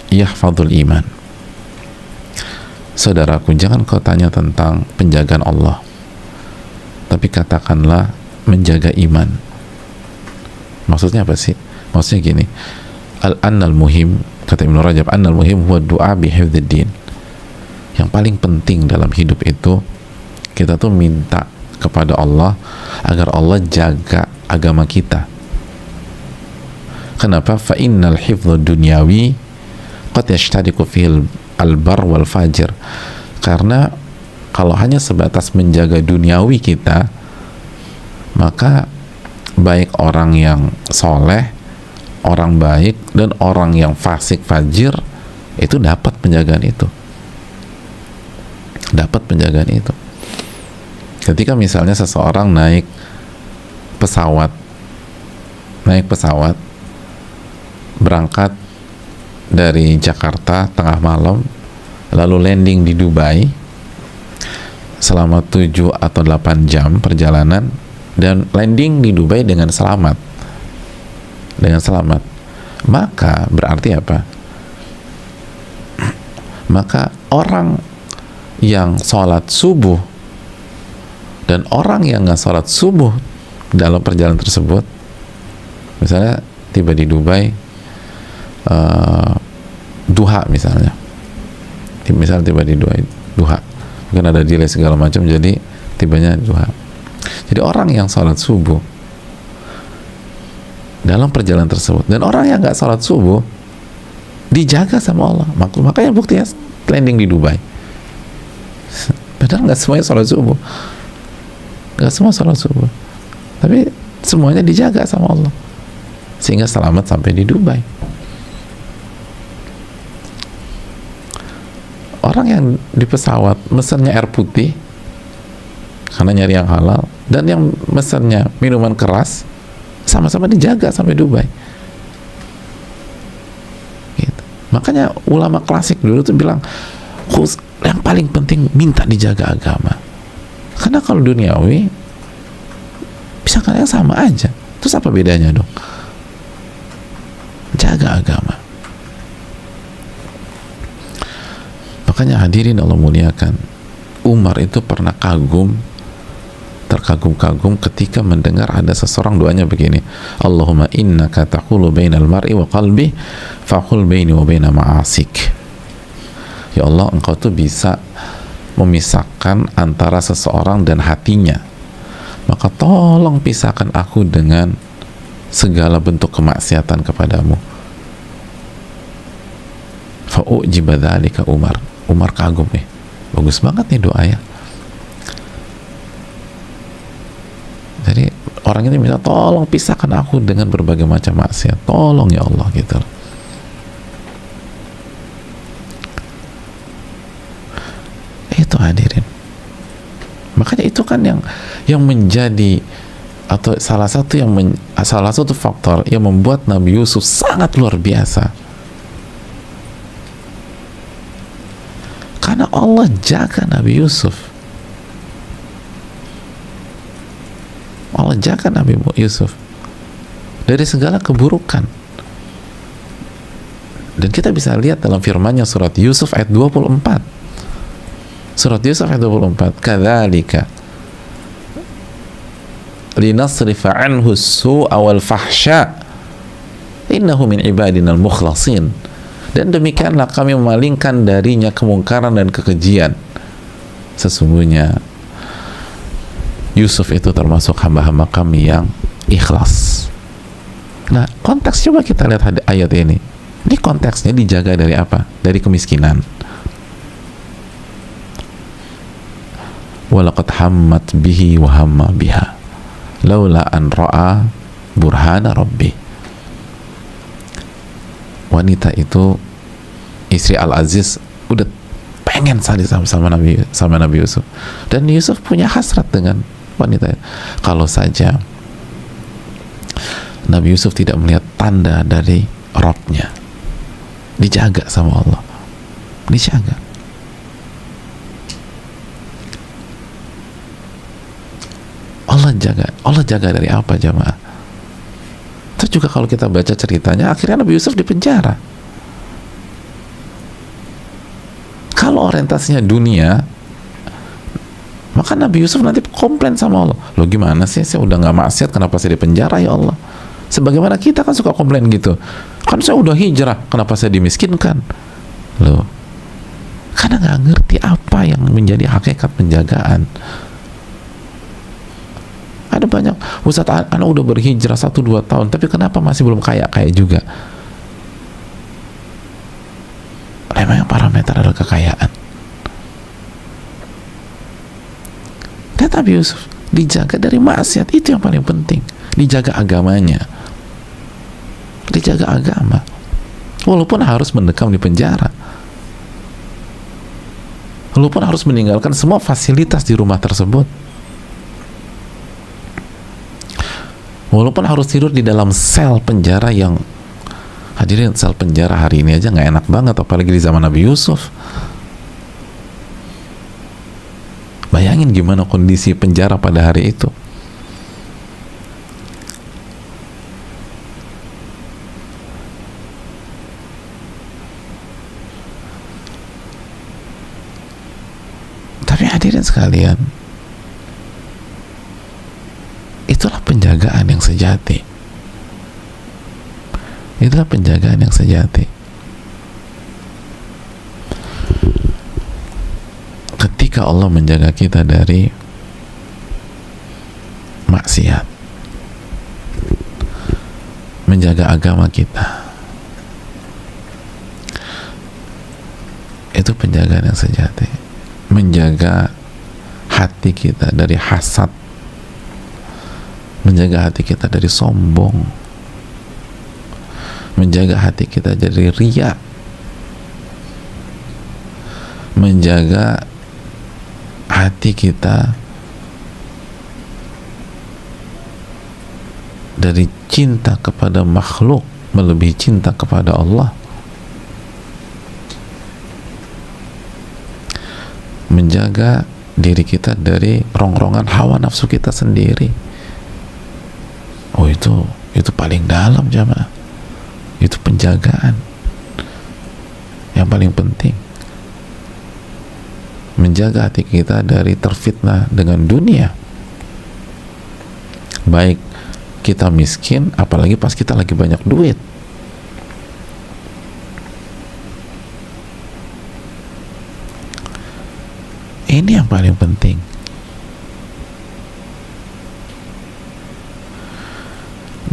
yahfadul iman. Saudaraku, jangan kau tanya tentang penjagaan Allah, tapi katakanlah menjaga iman. Maksudnya apa sih? Maksudnya gini, annal muhim, kata Ibnu Rajab, annal muhim huwa du'a bi hifdziddin. Yang paling penting dalam hidup itu kita tuh minta kepada Allah agar Allah jaga agama kita. Kenapa? Fa innal hifdzud dunyawi qad yashtadiqu fil albar wal fajir. Karena kalau hanya sebatas menjaga duniawi kita, maka baik orang yang soleh, orang baik, dan orang yang fasik fajir itu dapat penjagaan itu. Dapat penjagaan itu. Ketika misalnya seseorang naik pesawat berangkat dari Jakarta tengah malam, lalu landing di Dubai selama 7 atau 8 jam perjalanan, dan landing di Dubai dengan selamat, maka berarti apa? Maka orang yang sholat subuh dan orang yang nggak sholat subuh dalam perjalanan tersebut, misalnya tiba di Dubai duha misalnya tiba di duha, mungkin ada delay segala macam, jadi tibanya duha. Jadi orang yang sholat subuh dalam perjalanan tersebut dan orang yang nggak sholat subuh dijaga sama Allah. Makanya buktinya landing di Dubai. Padahal nggak semuanya sholat subuh, tapi semuanya dijaga sama Allah sehingga selamat sampai di Dubai. Orang yang di pesawat mesennya air putih karena nyari yang halal, dan yang mesennya minuman keras, sama-sama dijaga sampai Dubai. Gitu. Makanya ulama klasik dulu tuh bilang, yang paling penting minta dijaga agama. Karena kalau duniawi bisa kalian sama aja. Terus apa bedanya dong? Jaga agama. Makanya hadirin Allah muliakan, Umar itu pernah terkagum-kagum ketika mendengar ada seseorang doanya begini, Allahumma innaka taqulu bainal mar'i wa qalbi faqul baini wa baina ma'asik. Ya Allah, engkau tuh bisa memisahkan antara seseorang dan hatinya, maka tolong pisahkan aku dengan segala bentuk kemaksiatan kepadamu. Fa'ujiba dzalika Umar kagum, bagus banget nih doa ya. Jadi orang ini minta tolong pisahkan aku dengan berbagai macam maksiat, tolong ya Allah gitu. Itu hadirin. Makanya itu kan yang menjadi, atau salah satu faktor yang membuat Nabi Yusuf sangat luar biasa. Karena Allah jaga Nabi Yusuf. Allah jaga Nabi Yusuf dari segala keburukan. Dan kita bisa lihat dalam firman-Nya surat Yusuf ayat 24. Surat Yusuf ayat 24, kadzalika linasrifa anhu as-su'a wal fahsya innahu min ibadina al-mukhlasin. Dan demikianlah kami memalingkan darinya kemungkaran dan kekejian. Sesungguhnya Yusuf itu termasuk hamba-hamba kami yang ikhlas. Nah, konteks, coba kita lihat ayat ini. Ini konteksnya dijaga dari apa? Dari kemiskinan. Walaqad hammat bihi wa hamma biha laula an ra'a burhana rabbi. Wanita itu, istri Al-Aziz, udah pengen saling sama Nabi Yusuf, dan Yusuf punya hasrat dengan wanita. Kalau saja Nabi Yusuf tidak melihat tanda dari Rabb-nya, dijaga sama Allah, dijaga. Allah jaga dari apa, jamaah? Terus juga kalau kita baca ceritanya, akhirnya Nabi Yusuf dipenjara. Kalau orientasinya dunia, maka Nabi Yusuf nanti komplain sama Allah, lo gimana sih, saya udah nggak maksiat, kenapa saya dipenjara ya Allah? Sebagaimana kita kan suka komplain gitu, kan saya udah hijrah, kenapa saya dimiskinkan? Loh, karena nggak ngerti apa yang menjadi hakikat penjagaan. Ada banyak, Ustaz, anak udah berhijrah 1-2 tahun, tapi kenapa masih belum kaya-kaya juga? Memang yang parameter adalah kekayaan. Tetapi Yusuf dijaga dari maksiat, itu yang paling penting. Dijaga agamanya, dijaga agama, walaupun harus mendekam di penjara, walaupun harus meninggalkan semua fasilitas di rumah tersebut, walaupun harus tidur di dalam sel penjara yang, hadirin, sel penjara hari ini aja nggak enak banget, apalagi di zaman Nabi Yusuf. Bayangin gimana kondisi penjara pada hari itu. Tapi hadirin sekalian, itulah penjagaan yang sejati. Itulah penjagaan yang sejati. Ketika Allah menjaga kita dari maksiat, menjaga agama kita, itu penjagaan yang sejati. Menjaga hati kita dari hasad, menjaga hati kita dari sombong, menjaga hati kita dari riya, menjaga hati kita dari cinta kepada makhluk melebihi cinta kepada Allah, menjaga diri kita dari rongrongan hawa nafsu kita sendiri. Oh, itu paling dalam, jamaah. Itu penjagaan yang paling penting. Menjaga hati kita dari terfitnah dengan dunia, baik kita miskin, apalagi pas kita lagi banyak duit. Ini yang paling penting.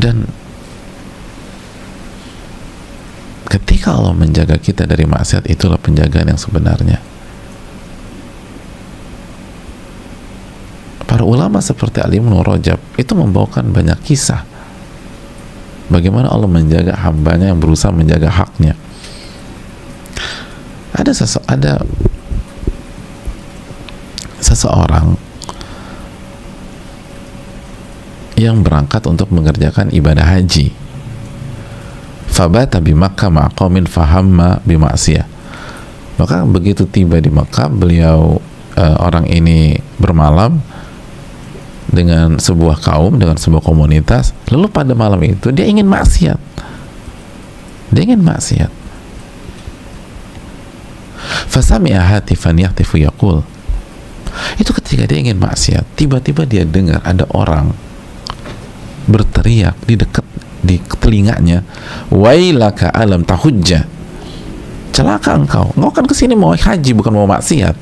Dan ketika Allah menjaga kita dari maksiat, itulah penjagaan yang sebenarnya. Para ulama seperti Al-Imam Rajab itu membawakan banyak kisah bagaimana Allah menjaga hambanya yang berusaha menjaga haknya. Ada seseorang yang berangkat untuk mengerjakan ibadah haji. Fabata bi Makkah ma'a qaumin fahamma bi ma'siyah. Maka begitu tiba di Makkah, beliau orang ini bermalam dengan sebuah kaum, dengan sebuah komunitas. Lalu pada malam itu dia ingin maksiat. Dia ingin maksiat. Fasami'a hatifan yahtifu yaqul. Itu ketika dia ingin maksiat, tiba-tiba dia dengar ada orang berteriak di dekat di telinganya, wailaka alam tahujja, celaka engkau kan kesini mau haji bukan mau maksiat.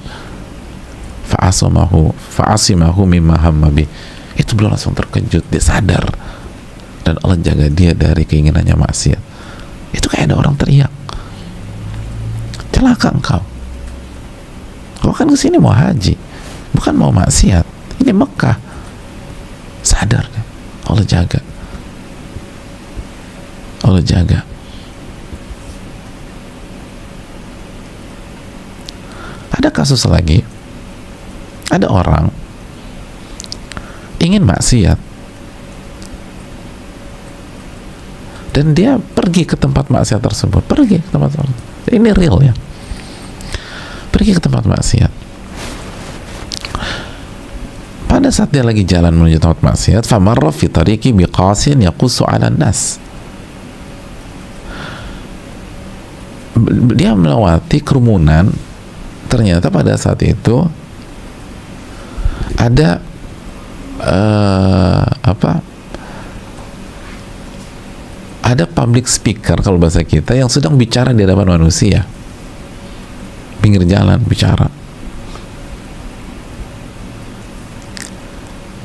Fa'asimahu mimma hamma bi. Itu beliau langsung terkejut, dia sadar, dan Allah jaga dia dari keinginannya maksiat. Itu kayak ada orang teriak, celaka engkau kan kesini mau haji bukan mau maksiat, ini Mekah. Sadar, Allah jaga. Allah jaga. Ada kasus lagi, ada orang ingin maksiat dan dia pergi ke tempat maksiat tersebut. Pergi ke tempat tersebut. Ini real ya. Pergi ke tempat maksiat. Pada saat dia lagi jalan menuju tempat maksiat, famarra fi tariqi biqasin yaqussu 'ala nas. Dia melewati kerumunan. Ternyata pada saat itu ada ada public speaker kalau bahasa kita yang sedang bicara di hadapan manusia, pinggir jalan bicara,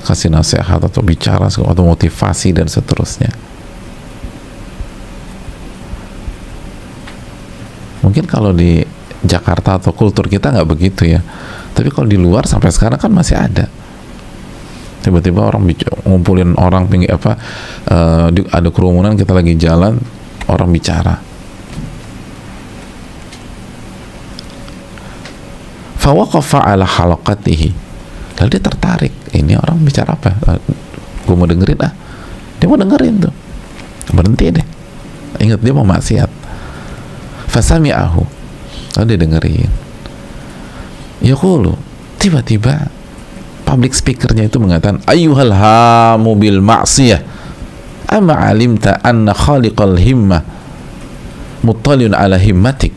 kasih nasihat atau bicara atau motivasi dan seterusnya. Mungkin kalau di Jakarta atau kultur kita nggak begitu ya, tapi kalau di luar sampai sekarang kan masih ada. Tiba-tiba orang ngumpulin orang pinggir ada kerumunan, kita lagi jalan, orang bicara. Fawaqafa ala halaqatihi, lalu dia tertarik, ini orang bicara apa? Gue mau dengerin ah. Dia mau dengerin tuh, berhenti deh. Ingat dia mau maksiat. Fasami'ahu, lalu dia dengerin. Yaqulu, tiba-tiba public speakernya itu mengatakan, ayyuhal hamu bil ma'siyah, amma alimta anna khaliqal himmah muttaliun ala himmatik.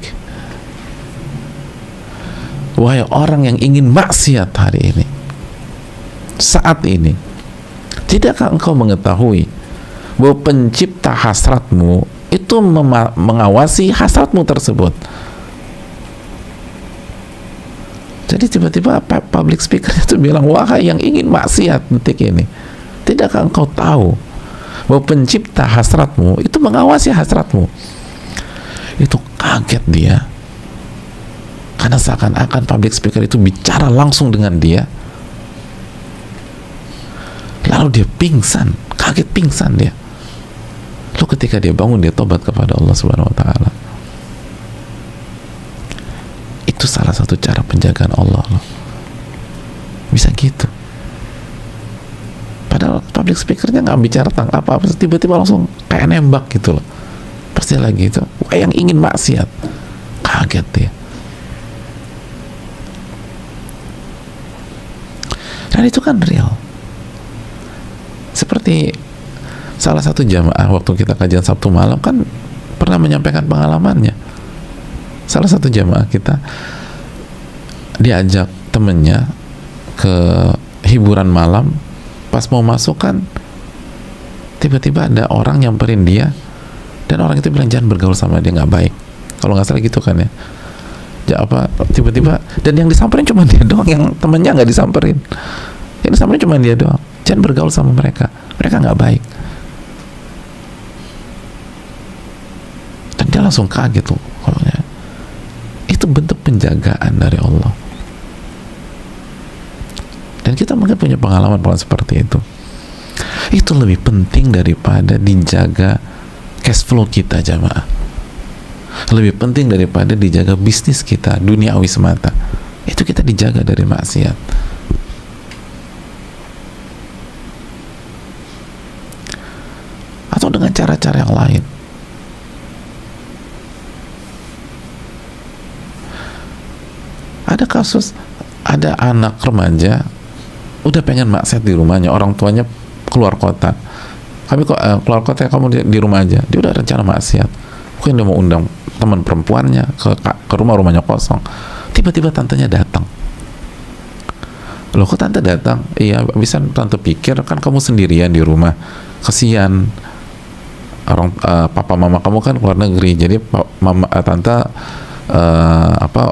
Wahai orang yang ingin maksiat hari ini, saat ini, tidakkah engkau mengetahui bahwa pencipta hasratmu itu mengawasi hasratmu tersebut? Jadi tiba-tiba public speaker itu bilang, wahai yang ingin maksiat detik ini, tidakkah engkau tahu bahwa pencipta hasratmu itu mengawasi hasratmu? Itu kaget dia, karena seakan-akan public speaker itu bicara langsung dengan dia. Lalu dia pingsan, kaget pingsan dia. Lalu ketika dia bangun, dia tobat kepada Allah Subhanahu wa Ta'ala. Itu salah satu cara penjagaan Allah loh. Bisa gitu. Padahal public speakernya nggak bicara tentang apa-apa, tiba-tiba langsung kayak nembak gitu loh. Pasti lagi itu, wah yang ingin maksiat, kaget dia. Dan itu kan real. Seperti salah satu jamaah waktu kita kajian Sabtu malam kan pernah menyampaikan pengalamannya. Salah satu jamaah kita diajak temennya ke hiburan malam, pas mau masuk kan tiba-tiba ada orang nyamperin dia, dan orang itu bilang jangan bergaul sama dia, nggak baik. Kalau nggak salah gitu kan ya. Tiba-tiba, dan yang disamperin cuma dia doang, yang temennya nggak disamperin. Yang disamperin cuma dia doang. Jangan bergaul sama mereka nggak baik. Dan dia langsung kaget tuh, itu bentuk penjagaan dari Allah. Dan kita mungkin punya pengalaman seperti itu. Itu lebih penting daripada dijaga cash flow kita jamaah. Lebih penting daripada dijaga bisnis kita duniawi semata. Itu kita dijaga dari maksiat. Atau dengan cara-cara yang lain. Ada kasus, ada anak remaja udah pengen maksiat di rumahnya, orang tuanya keluar kota. Kami kok keluar kota, kamu di rumah aja. Dia udah rencana maksiat. Mungkin dia mau undang teman perempuannya ke rumahnya kosong. Tiba-tiba tantenya datang. Loh kok tante datang? Iya, bisa tante pikir kan kamu sendirian di rumah. Kesian. Orang papa mama kamu kan keluar negeri. Jadi tante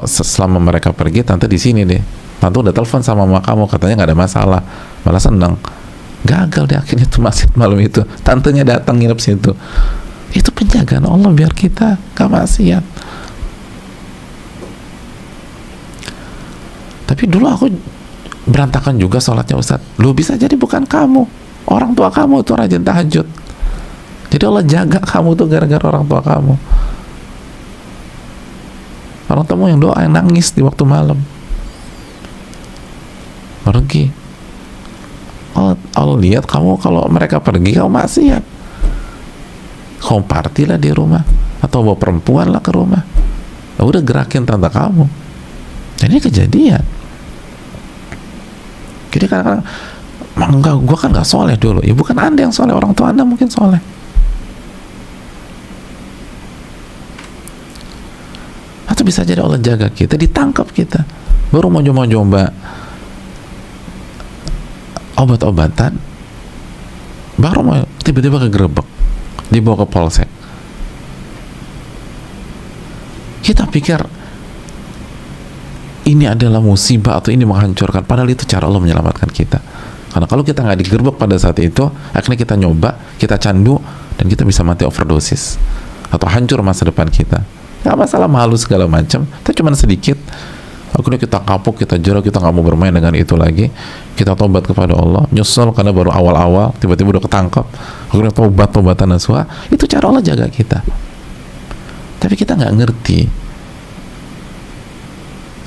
selama mereka pergi, tante di sini deh. Tante udah telepon sama mama kamu, katanya nggak ada masalah, malah seneng. Gagal deh akhirnya tuh maksiat malam itu. Tantenya datang nginep situ. Itu penjagaan Allah biar kita gak maksiat. Tapi dulu aku berantakan juga sholatnya Ustaz. Lu bisa jadi bukan kamu, orang tua kamu tuh rajin tahajud. Jadi Allah jaga kamu tuh gara-gara orang tua kamu. Orang tuamu yang doa, yang nangis di waktu malam. Pergi. Allah lihat kamu, kalau mereka pergi kamu maksiat. Kamu party lah di rumah, atau bawa perempuan lah ke rumah. Udah gerakin tante kamu. Dan ini kejadian. Jadi kadang-kadang, enggak, gue kan gak soleh dulu. Ya bukan Anda yang soleh, orang tua Anda mungkin soleh. Atau bisa jadi Allah jaga kita, ditangkap kita. Baru mau coba obat-obatan, baru mau tiba-tiba kegerebek. dibawa ke polsek. Kita pikir ini adalah musibah atau ini menghancurkan, padahal itu cara Allah menyelamatkan kita. Karena kalau kita nggak digerbek pada saat itu, akhirnya kita nyoba, kita candu, dan kita bisa mati overdosis atau hancur masa depan kita. Nggak masalah malu segala macam, tapi cuma sedikit. Akhirnya kita kapok, kita jerah, kita nggak mau bermain dengan itu lagi. Kita tobat kepada Allah, nyesel karena baru awal-awal, tiba-tiba udah ketangkap. Akhirnya tobatan nasuha. Itu cara Allah jaga kita. Tapi kita nggak ngerti.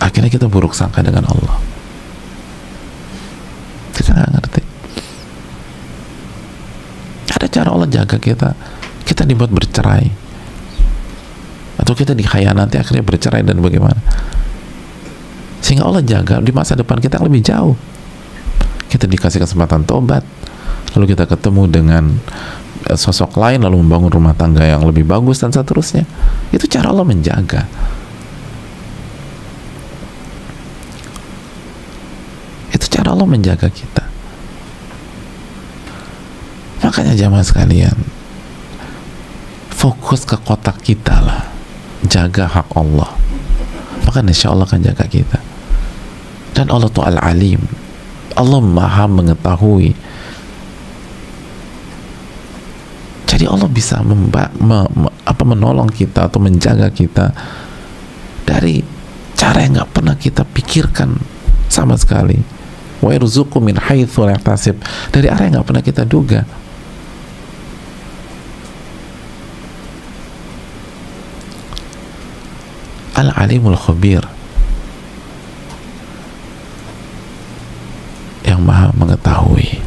Akhirnya kita buruk sangka dengan Allah. Kita nggak ngerti. Ada cara Allah jaga kita. Kita dibuat bercerai, atau kita dikhianati, akhirnya bercerai, dan bagaimana? Sehingga Allah jaga di masa depan kita yang lebih jauh. Kita dikasih kesempatan tobat, lalu kita ketemu dengan sosok lain, lalu membangun rumah tangga yang lebih bagus, dan seterusnya. Itu cara Allah menjaga. Itu cara Allah menjaga kita. Makanya jamaah sekalian, fokus ke kotak kita lah, jaga hak Allah, maka insya Allah akan jaga kita. Dan Allah tuh Al-Alim, Allah maha mengetahui. Jadi Allah bisa menolong kita atau menjaga kita dari cara yang nggak pernah kita pikirkan sama sekali. Wa yarzuqu min haitsu la yahtasib, dari arah yang nggak pernah kita duga. Al-Alimul Khabir, yang maha mengetahui,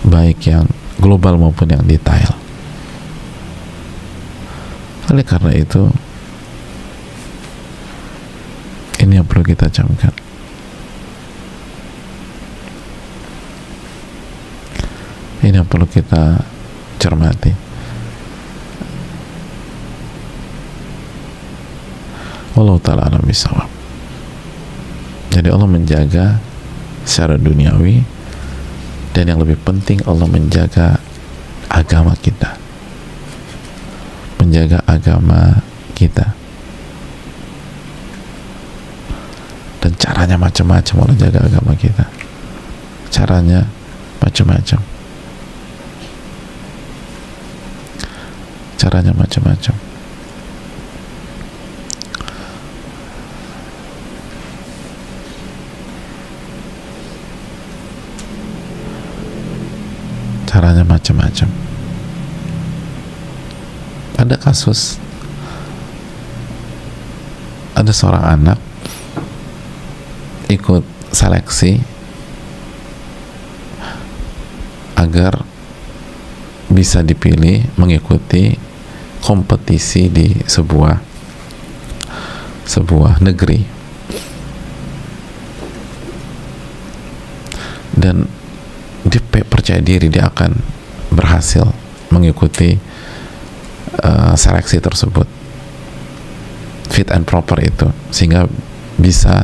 baik yang global maupun yang detail. Oleh karena itu, ini yang perlu kita camkan. Ini yang perlu kita cermati. Allah Ta'ala alam bisawab. Jadi Allah menjaga secara duniawi, dan yang lebih penting Allah menjaga agama kita, menjaga agama kita. Dan caranya macam-macam Allah jaga agama kita. Caranya macam-macam. Caranya macam-macam. Caranya macam-macam. Ada kasus, ada seorang anak ikut seleksi agar bisa dipilih mengikuti kompetisi di sebuah negeri, dan dia percaya diri dia akan berhasil mengikuti seleksi tersebut, fit and proper itu, sehingga bisa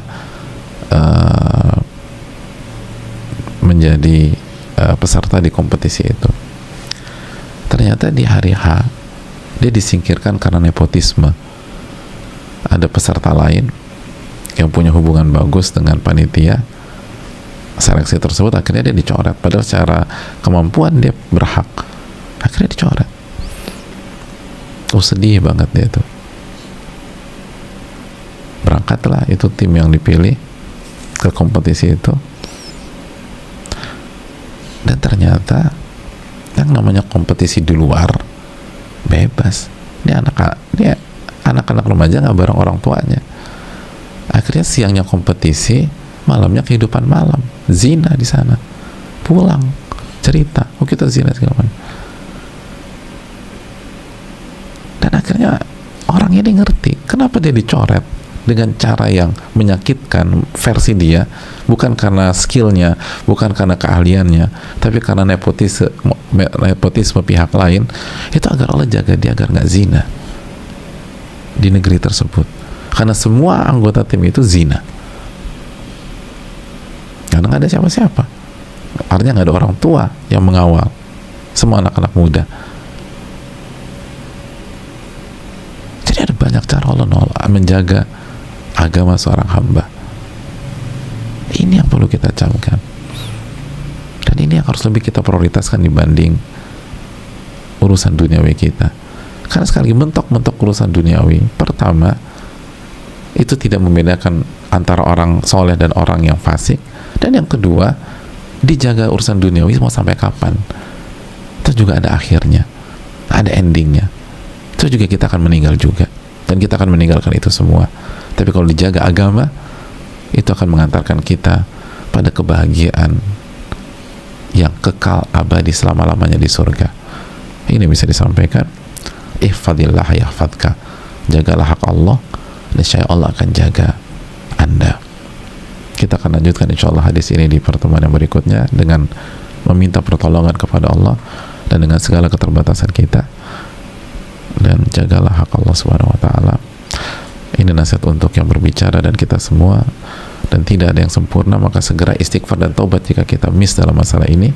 menjadi peserta di kompetisi itu. Ternyata di hari H dia disingkirkan karena nepotisme. Ada peserta lain yang punya hubungan bagus dengan panitia seleksi tersebut, akhirnya dia dicoret, padahal secara kemampuan dia berhak, akhirnya dicoret. Sedih banget dia tuh. Berangkatlah itu tim yang dipilih ke kompetisi itu, dan ternyata yang namanya kompetisi di luar bebas. Ini anak-anak remaja nggak bareng orang tuanya. Akhirnya siangnya kompetisi, malamnya kehidupan malam, zina di sana. Pulang cerita, oh kita zina segala macam. Dan akhirnya orang ini ngerti kenapa dia dicoret dengan cara yang menyakitkan versi dia, bukan karena skillnya, bukan karena keahliannya, tapi karena nepotisme pihak lain. Itu agar Allah jaga dia agar nggak zina di negeri tersebut, karena semua anggota tim itu zina, karena nggak ada siapa-siapa, artinya nggak ada orang tua yang mengawal, semua anak-anak muda. banyak cara Allah menjaga agama seorang hamba. Ini yang perlu kita camkan, dan ini yang harus lebih kita prioritaskan dibanding urusan duniawi kita. Karena sekali lagi mentok-mentok urusan duniawi, pertama itu tidak membedakan antara orang soleh dan orang yang fasik, dan yang kedua dijaga urusan duniawi mau sampai kapan? Itu juga ada akhirnya, ada endingnya. Itu juga kita akan meninggal juga, dan kita akan meninggalkan itu semua. Tapi kalau dijaga agama, itu akan mengantarkan kita pada kebahagiaan yang kekal abadi selama-lamanya di surga. Ini bisa disampaikan, ihfadillah yahfadka, jagalah hak Allah, niscaya Allah akan jaga Anda. Kita akan lanjutkan insyaallah hadis ini di pertemuan yang berikutnya dengan meminta pertolongan kepada Allah dan dengan segala keterbatasan kita, dan jagalah hak Allah Subhanahu wa taala. Ini nasihat untuk yang berbicara dan kita semua, dan tidak ada yang sempurna, maka segera istighfar dan taubat jika kita miss dalam masalah ini.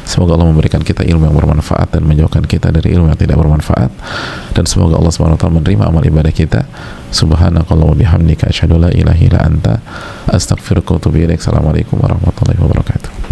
Semoga Allah memberikan kita ilmu yang bermanfaat dan menjauhkan kita dari ilmu yang tidak bermanfaat, dan semoga Allah SWT menerima amal ibadah kita. Subhanakallah wa bihamdika asyhadu la ilaha illa anta astaghfiruka wa atubu ilaik. Assalamualaikum warahmatullahi wabarakatuh.